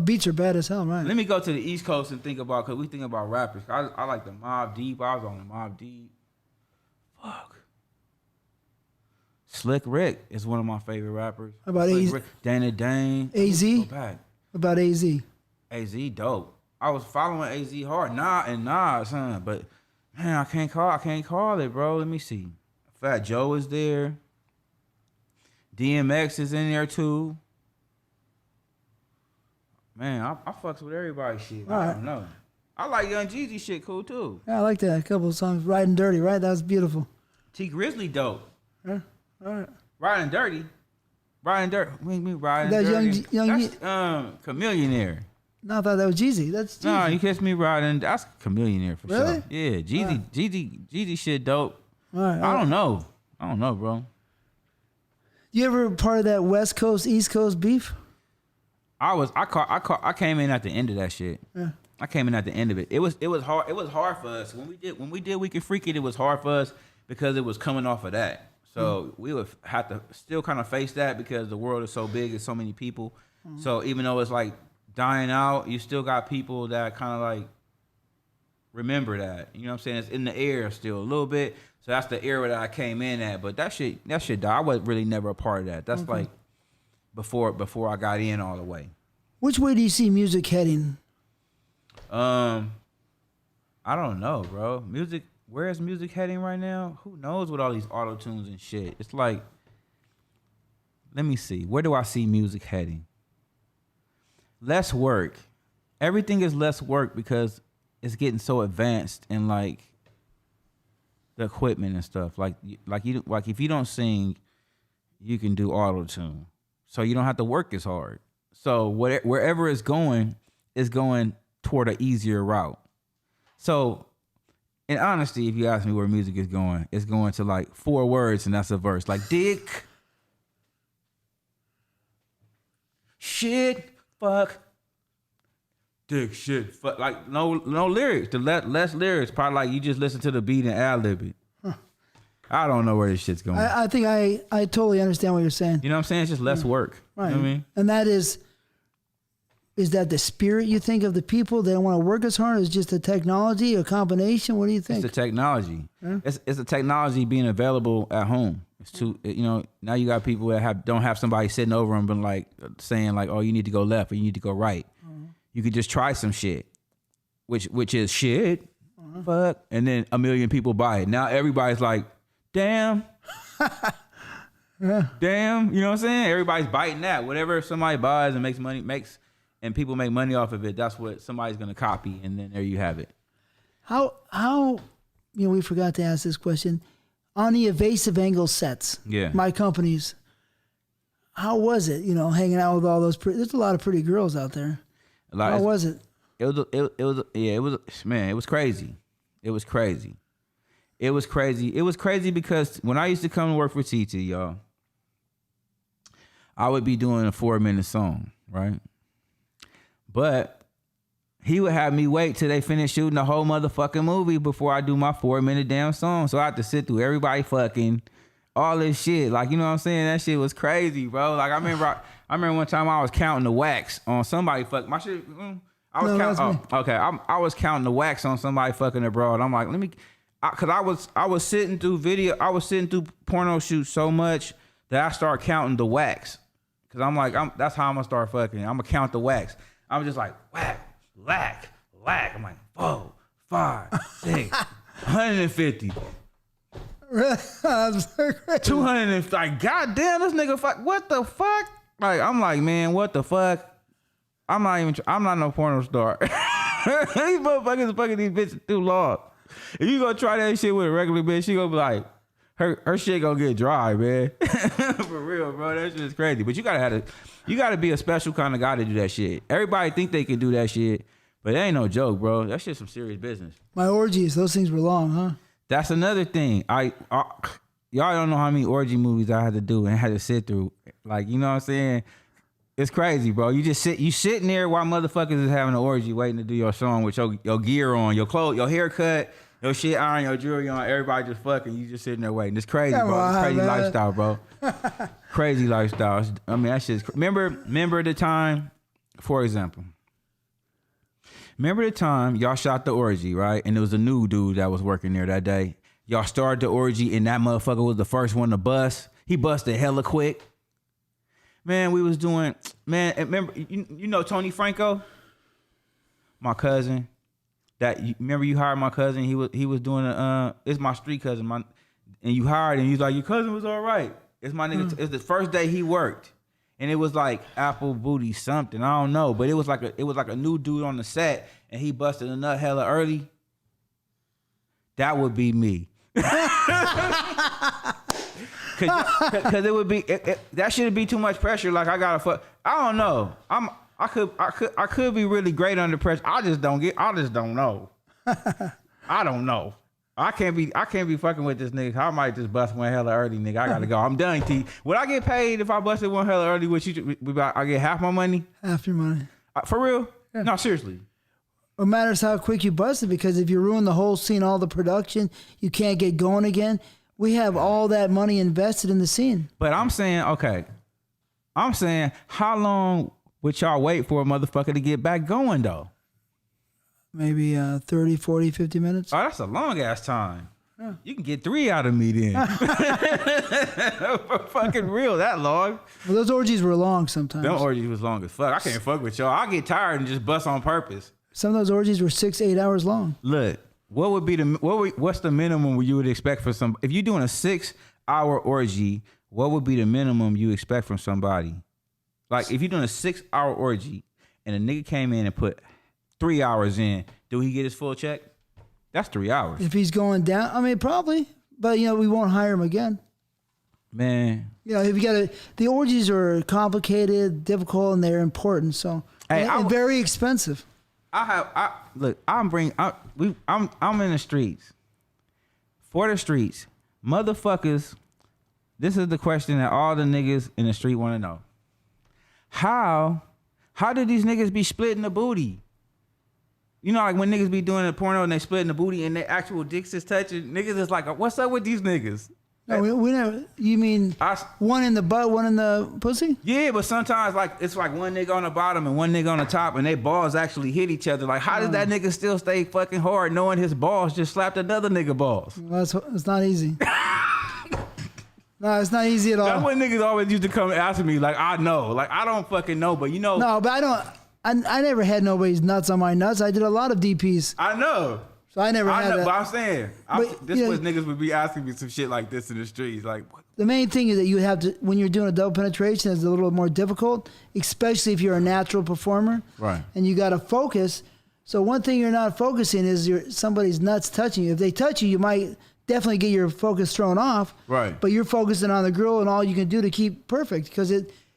Beats are bad as hell, right? let me go to the East Coast and think about, because we think about rappers. I like the Mobb Deep. I was on the Mobb Deep. Fuck. Slick Rick is one of my favorite rappers. How about Slick AZ? Rick, Dana Dane. AZ? Go back. What about AZ? AZ dope. I was following AZ hard. Nah, son. But man, I can't call it, bro. Let me see. Fat Joe is there. DMX is in there too. Man, I fucks with everybody's shit. All I right. don't know. I like Young Jeezy shit cool too. Yeah, I like that. A couple of songs. Riding Dirty, right? That was beautiful. T Grizzly dope. Yeah. All right. Riding Dirty. Riding Dirty. What do you mean Riding That's Dirty? Young That's Chameleonaire. No, I thought that was Jeezy. That's Jeezy. No, you catch me riding. That's Chameleonaire for Really? sure. Yeah, Jeezy shit dope. All right. I don't know, bro. You ever part of that West Coast, East Coast beef? I came in at the end of that shit. Yeah. I came in at the end of it. It was hard. It was hard for us when we did We Can Freak It. It was hard for us because it was coming off of that. So we would have to still kind of face that because the world is so big. There's so many people. So even though it's like dying out, you still got people that kind of like remember that. You know what I'm saying? It's in the air still a little bit. So that's the era that I came in at. But that shit died. I was really never a part of that. That's like before I got in all the way. Which way do you see music heading? I don't know, bro. Music, where is music heading right now? Who knows with all these auto tunes and shit? It's like, let me see. Where do I see music heading? Less work. Everything is less work because it's getting so advanced in like the equipment and stuff. Like if you don't sing, you can do auto tune, so you don't have to work as hard. So wherever it's going toward an easier route. So, in honesty, if you ask me where music is going, it's going to like 4 words and that's a verse. Like dick, shit, fuck, dick, shit, fuck. Like no lyrics. The less lyrics. Probably like you just listen to the beat and ad-lib it. Huh. I don't know where this shit's going. I think I totally understand what you're saying. You know what I'm saying? It's just less work. Right. You know what I mean? And that is that the spirit you think of the people? They don't want to work as hard? Is just the technology, a combination? What do you think? It's the technology. Yeah. It's the technology being available at home. It's too, now you got people that don't have somebody sitting over them, but like saying like, oh, you need to go left or you need to go right. You could just try some shit, which is shit, fuck, and then a million people buy it. Now everybody's like, damn, damn, you know what I'm saying? Everybody's biting that. Whatever somebody buys and and people make money off of it, that's what somebody's gonna copy, and then there you have it. How we forgot to ask this question. On the Evasive Angle sets, my companies, how was it, hanging out with all those there's a lot of pretty girls out there. How was it? It was crazy. It was crazy. It was crazy because when I used to come to work for TT, y'all, I would be doing a 4-minute song, right? But he would have me wait till they finish shooting the whole motherfucking movie before I do my 4-minute damn song. So I have to sit through everybody fucking all this shit. Like, you know what I'm saying? That shit was crazy, bro. Like I remember one time I was counting the wax on somebody fuck my shit. I was counting the wax on somebody fucking abroad. I'm like, cause I was sitting through porno shoots so much that I started counting the wax. Cause I'm like, that's how I'm gonna start fucking. I'm gonna count the wax. I'm just like whack, lack. I'm like 4, 5, 6, 150. That's so crazy. 200, like, goddamn, this nigga fuck. What the fuck? Like, I'm like, man, what the fuck? I'm not no porno star. These motherfuckers fucking these bitches too long. If you gonna try that shit with a regular bitch, she gonna be like, her shit gonna get dry, man. For real, bro. That shit is crazy. But you gotta be a special kind of guy to do that shit. Everybody think they can do that shit, but it ain't no joke, bro. That shit's some serious business. My orgies, those things were long, huh? That's another thing. Y'all don't know how many orgy movies I had to do and had to sit through. Like, you know what I'm saying? It's crazy, bro. You sitting there while motherfuckers is having an orgy waiting to do your song with your gear on, your clothes, your haircut, your shit on, your jewelry on. Everybody just fucking. You just sitting there waiting. It's crazy, bro. It's crazy lifestyle, bro. Crazy lifestyle. I mean, that shit's. Remember the time, for example. Remember the time y'all shot the orgy, right? And there was a new dude that was working there that day. Y'all started the orgy, and that motherfucker was the first one to bust. He busted hella quick. Man, we was doing, man, remember, you know Tony Franco? My cousin. Remember you hired my cousin? He was doing it's my street cousin, and you hired him. He's like, your cousin was all right. It's my nigga. It's the first day he worked. And it was like apple booty something. I don't know. But it was like a new dude on the set, and he busted a nut hella early. That would be me. Cause it would be that shouldn't be too much pressure. Like I gotta fuck. I don't know. I could be really great under pressure. I just don't know. I don't know. I can't be fucking with this nigga. I might just bust one hella early, nigga. I gotta go. I'm done, T. Would I get paid if I busted one hella early? I get half my money? Half your money. For real? Yeah. No, seriously. It matters how quick you bust it, because if you ruin the whole scene, all the production, you can't get going again. We have all that money invested in the scene. But I'm saying, how long would y'all wait for a motherfucker to get back going, though? Maybe 30, 40, 50 minutes. Oh, that's a long ass time. Yeah. You can get 3 out of me then. For fucking real, that long. Well, those orgies were long sometimes. Them orgies was long as fuck. I can't fuck with y'all. I get tired and just bust on purpose. Some of those orgies were 6-8 hours long. Look, what's the minimum you would expect for some? If you're doing a 6-hour orgy, what would be the minimum you expect from somebody? Like if you're doing a 6-hour orgy and a nigga came in and put 3 hours in, do he get his full check? That's 3 hours. If he's going down, I mean, probably. But, we won't hire him again. Man. If you the orgies are complicated, difficult, and they're important. So, and very expensive. I'm in the streets. For the streets. Motherfuckers, this is the question that all the niggas in the street want to know. How did these niggas be splitting the booty? You know, like when niggas be doing a porno and they splitting the booty and their actual dicks is touching, niggas is like, what's up with these niggas? No, we never. You mean one in the butt, one in the pussy? Yeah, but sometimes it's like one nigga on the bottom and one nigga on the top, and their balls actually hit each other. Like, how does that nigga still stay fucking hard knowing his balls just slapped another nigga balls? Well, it's not easy. No, it's not easy at all. That's what niggas always used to come asking me. Like, I know, like I don't fucking know, but No, but I don't. I never had nobody's nuts on my nuts. I did a lot of DPs. I know. So I never had that. But I'm saying, this was niggas would be asking me some shit like this in the streets. Like, what? The main thing is that you have to, when you're doing a double penetration, it's a little more difficult, especially if you're a natural performer. Right. And you got to focus. So one thing you're not focusing is somebody's nuts touching you. If they touch you, you might definitely get your focus thrown off. Right. But you're focusing on the girl and all you can do to keep perfect because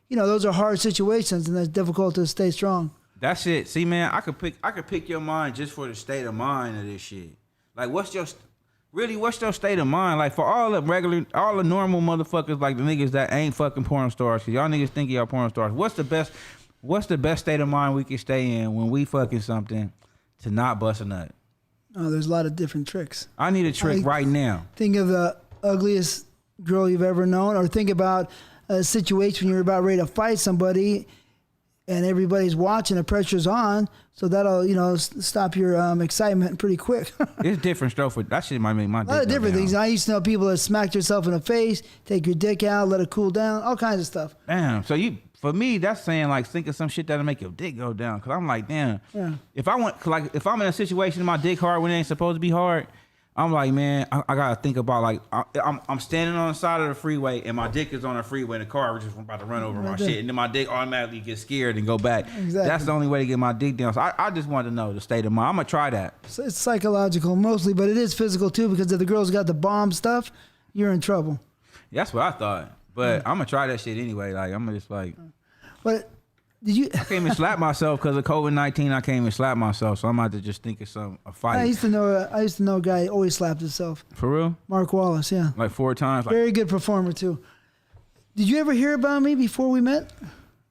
those are hard situations and it's difficult to stay strong. That's it. See, man, I could pick your mind just for the state of mind of this shit. Like, what's your state of mind? Like, for all the normal motherfuckers, like the niggas that ain't fucking porn stars, cause y'all niggas think y'all porn stars. What's the best state of mind we can stay in when we fucking something to not bust a nut? Oh, there's a lot of different tricks. I need a trick right now. Think of the ugliest girl you've ever known, or think about a situation when you're about ready to fight somebody and everybody's watching, the pressure's on, so that'll, stop your excitement pretty quick. It's different stuff. That shit might make my dick a lot of different down. things. I used to know people that smacked yourself in the face, take your dick out, let it cool down, all kinds of stuff. Damn. So for me, that's saying like think of some shit that'll make your dick go down. Cause I'm like, damn. Yeah. If I'm in a situation my dick hard when it ain't supposed to be hard, I'm like, man, I gotta think about like I'm standing on the side of the freeway and my dick is on the freeway and the car was just about to run over my shit and then my dick automatically gets scared and go back. Exactly. That's the only way to get my dick down. So I just wanted to know the state of mind. I'm gonna try that. So it's psychological mostly, but it is physical too because if the girl's got the bomb stuff, you're in trouble. That's what I thought, but I'm gonna try that shit anyway. Like I'm just like. But did you? I can't even slap myself because of COVID-19. I can't even slap myself, so I'm about to just think of a fight. I used to know a guy who always slapped himself. For real? Mark Wallace, yeah. Like 4 times. Very good performer too. Did you ever hear about me before we met?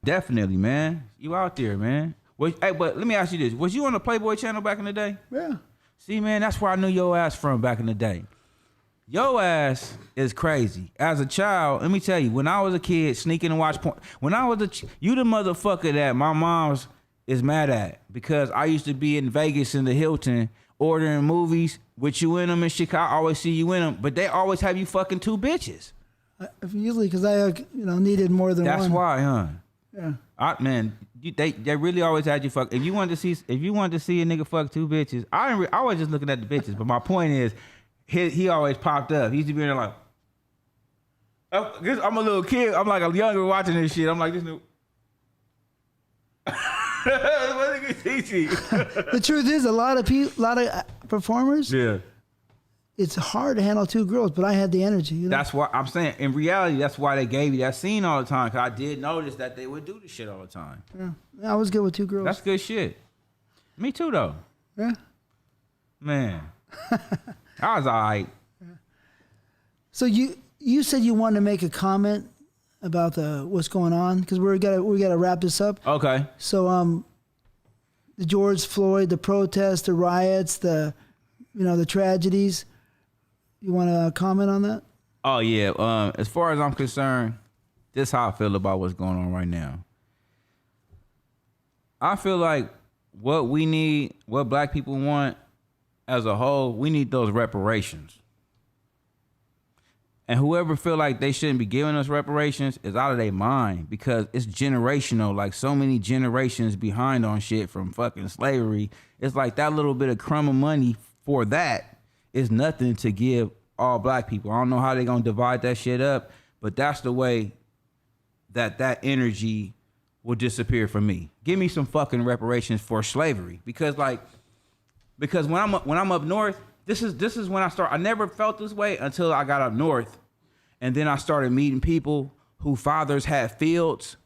Definitely, man. You out there, man. Hey, but let me ask you this: was you on the Playboy channel back in the day? Yeah. See, man, that's where I knew your ass from back in the day. Your ass is crazy. As a child, let me tell you, when I was a kid, sneaking and watch porn. You the motherfucker that my mom's is mad at because I used to be in Vegas in the Hilton ordering movies with you in them in Chicago. I always see you in them, but they always have you fucking 2 bitches. Usually because I needed more than one. That's why, huh? Yeah. Man, they really always had you fuck. If you wanted to see a nigga fuck 2 bitches, I was just looking at the bitches. But my point is. He always popped up. He used to be in there like, I'm a little kid. I'm like a younger watching this shit. I'm like, this new. What nigga teaching? The truth is, a lot of performers. Yeah. It's hard to handle 2 girls, but I had the energy. That's why I'm saying. In reality, that's why they gave you that scene all the time. Cause I did notice that they would do this shit all the time. Yeah, I was good with 2 girls. That's good shit. Me too, though. Yeah. Man. I was all right. So you said you wanted to make a comment about what's going on because we gotta wrap this up. Okay. So the George Floyd, the protests, the riots, the tragedies. You want to comment on that? Oh yeah. As far as I'm concerned, this is how I feel about what's going on right now. I feel like what we need, what black people want. As a whole, we need those reparations. And whoever feel like they shouldn't be giving us reparations is out of their mind because it's generational. Like so many generations behind on shit from fucking slavery. It's like that little bit of crumb of money for that is nothing to give all black people. I don't know how they gonna divide that shit up, but that's the way that energy will disappear from me. Give me some fucking reparations for slavery because when I'm up north, this is when I never felt this way until I got up north, and then I started meeting people whose fathers had fields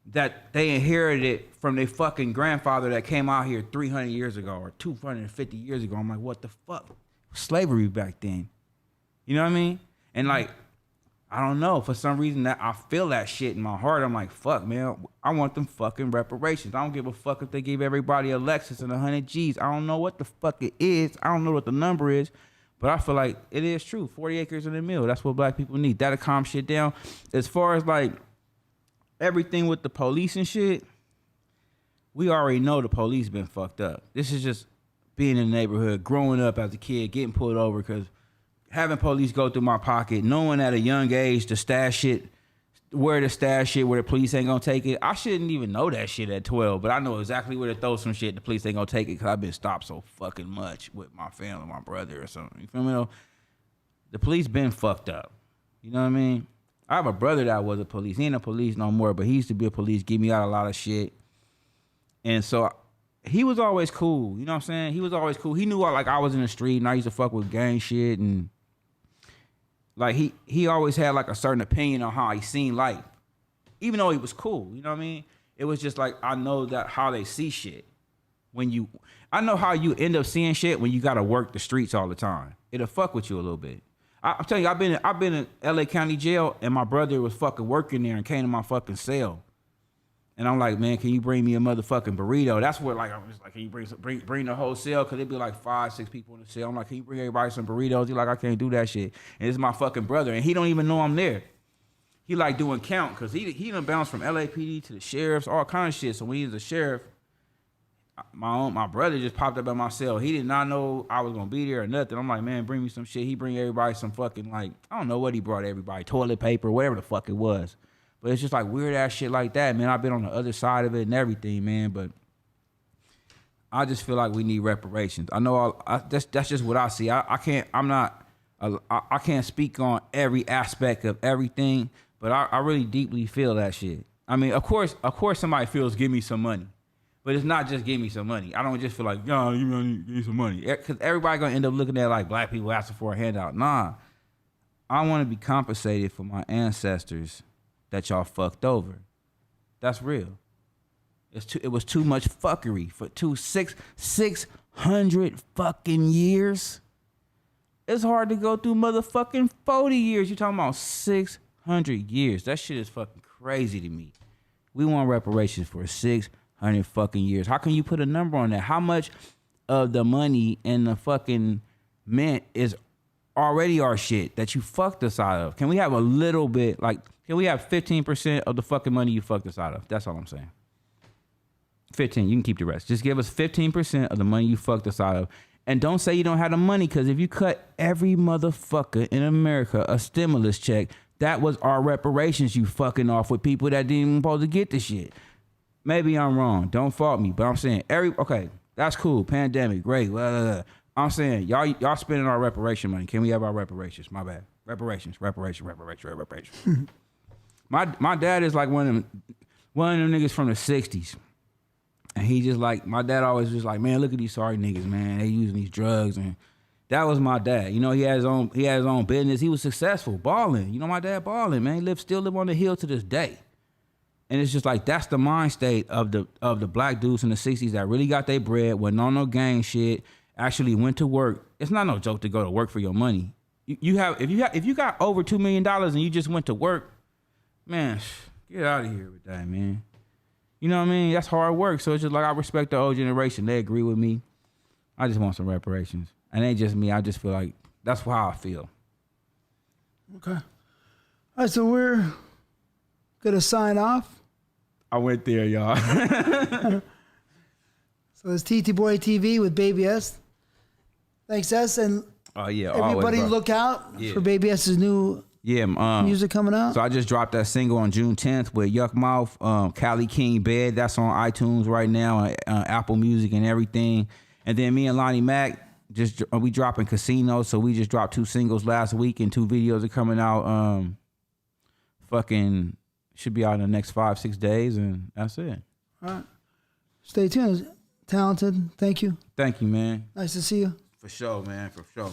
that they inherited from their fucking grandfather that came out here 300 years ago or 250 years ago. I'm like, what the fuck? Slavery back then. You know what I mean? And like, I don't know, for some reason that I feel that shit in my heart. I'm like, fuck, man, I want them fucking reparations. I don't give a fuck if they give everybody a Lexus and 100 G's. I don't know what the fuck it is. I don't know what the number is, but I feel like it is true. 40 acres in a mill. That's what black people need. That'll calm shit down. As far as like everything with the police and shit, we already know the police been fucked up. This is just being in the neighborhood, growing up as a kid, getting pulled over because having police go through my pocket, knowing at a young age to stash shit, where to stash shit, where the police ain't gonna take it. I shouldn't even know that shit at 12, but I know exactly where to throw some shit. The police ain't gonna take it because I've been stopped so fucking much with my family, my brother or something. You feel me? The police been fucked up. You know what I mean? I have a brother that was a police. He ain't a police no more, but he used to be a police, give me out a lot of shit. And so he was always cool. You know what I'm saying? He was always cool. He knew I was in the street and I used to fuck with gang shit and like he always had like a certain opinion on how he seen life, even though he was cool. You know what I mean? It was just like I know that how they see shit. I know how you end up seeing shit when you gotta work the streets all the time. It'll fuck with you a little bit. I'm telling you, I've been in LA County Jail and my brother was fucking working there and came to my fucking cell. And I'm like, man, can you bring me a motherfucking burrito? That's where like I'm just like, can you bring the whole cell? Cause it'd be like 5, 6 people in the cell. I'm like, can you bring everybody some burritos? He's like, I can't do that shit. And it's my fucking brother, and he don't even know I'm there. He like doing count, cause he done bounced from LAPD to the sheriffs, all kind of shit. So when he was a sheriff, my brother just popped up at my cell. He did not know I was gonna be there or nothing. I'm like, man, bring me some shit. He bring everybody some fucking like, I don't know what he brought everybody, toilet paper, whatever the fuck it was. But it's just like weird ass shit like that, man. I've been on the other side of it and everything, man. But I just feel like we need reparations. I know that's just what I see. I can't speak on every aspect of everything, but I really deeply feel that shit. I mean, of course somebody feels give me some money, but it's not just give me some money. I don't just feel like, yo, you give me some money, because everybody gonna end up looking at like black people asking for a handout. Nah, I want to be compensated for my ancestors that y'all fucked over. That's real. It was too much fuckery for 600 fucking years. It's hard to go through motherfucking 40 years. You talking about 600 years. That shit is fucking crazy to me. We want reparations for 600 fucking years. How can you put a number on that? How much of the money in the fucking mint is already our shit that you fucked us out of? Can we have a little bit, like, can we have 15% of the fucking money you fucked us out of? That's all I'm saying. 15, you can keep the rest. Just give us 15% of the money you fucked us out of. And don't say you don't have the money, because if you cut every motherfucker in America a stimulus check, that was our reparations you fucking off with people that didn't even supposed to get the shit. Maybe I'm wrong. Don't fault me. But I'm saying, okay, that's cool. Pandemic, great. Blah, blah, blah. I'm saying, y'all spending our reparation money. Can we have our reparations? My bad. Reparations. My dad is like one of them niggas from the 60s. And he just like, my dad always just like, man, look at these sorry niggas, man. They using these drugs. And that was my dad. You know, he had his own business. He was successful, balling. You know, my dad balling, man. He still live on the hill to this day. And it's just like, that's the mind state of the black dudes in the 60s that really got their bread, wasn't on no gang shit, actually went to work. It's not no joke to go to work for your money. If you got over $2 million and you just went to work, man, get out of here with that, man. You know what I mean? That's hard work. So it's just like, I respect the old generation. They agree with me. I just want some reparations. And it ain't just me. I just feel like that's how I feel. Okay. All right, so we're going to sign off. I went there, y'all. So it's On Ttboy TV with Baby S. Thanks, S. And Oh yeah, always, Everybody bro. look out Yeah. for Baby S's new music coming out. So I just dropped that single on June 10th with Yuck Mouth, Cali King Bed. That's on iTunes right now, Apple Music and everything. And then me and Lonnie Mac we dropping Casino. So we just dropped 2 singles last week and 2 videos are coming out. Should be out in the next 5-6 days, and that's it. All right. Stay tuned. Talented. Thank you. Thank you, man. Nice to see you. For sure, man. For sure.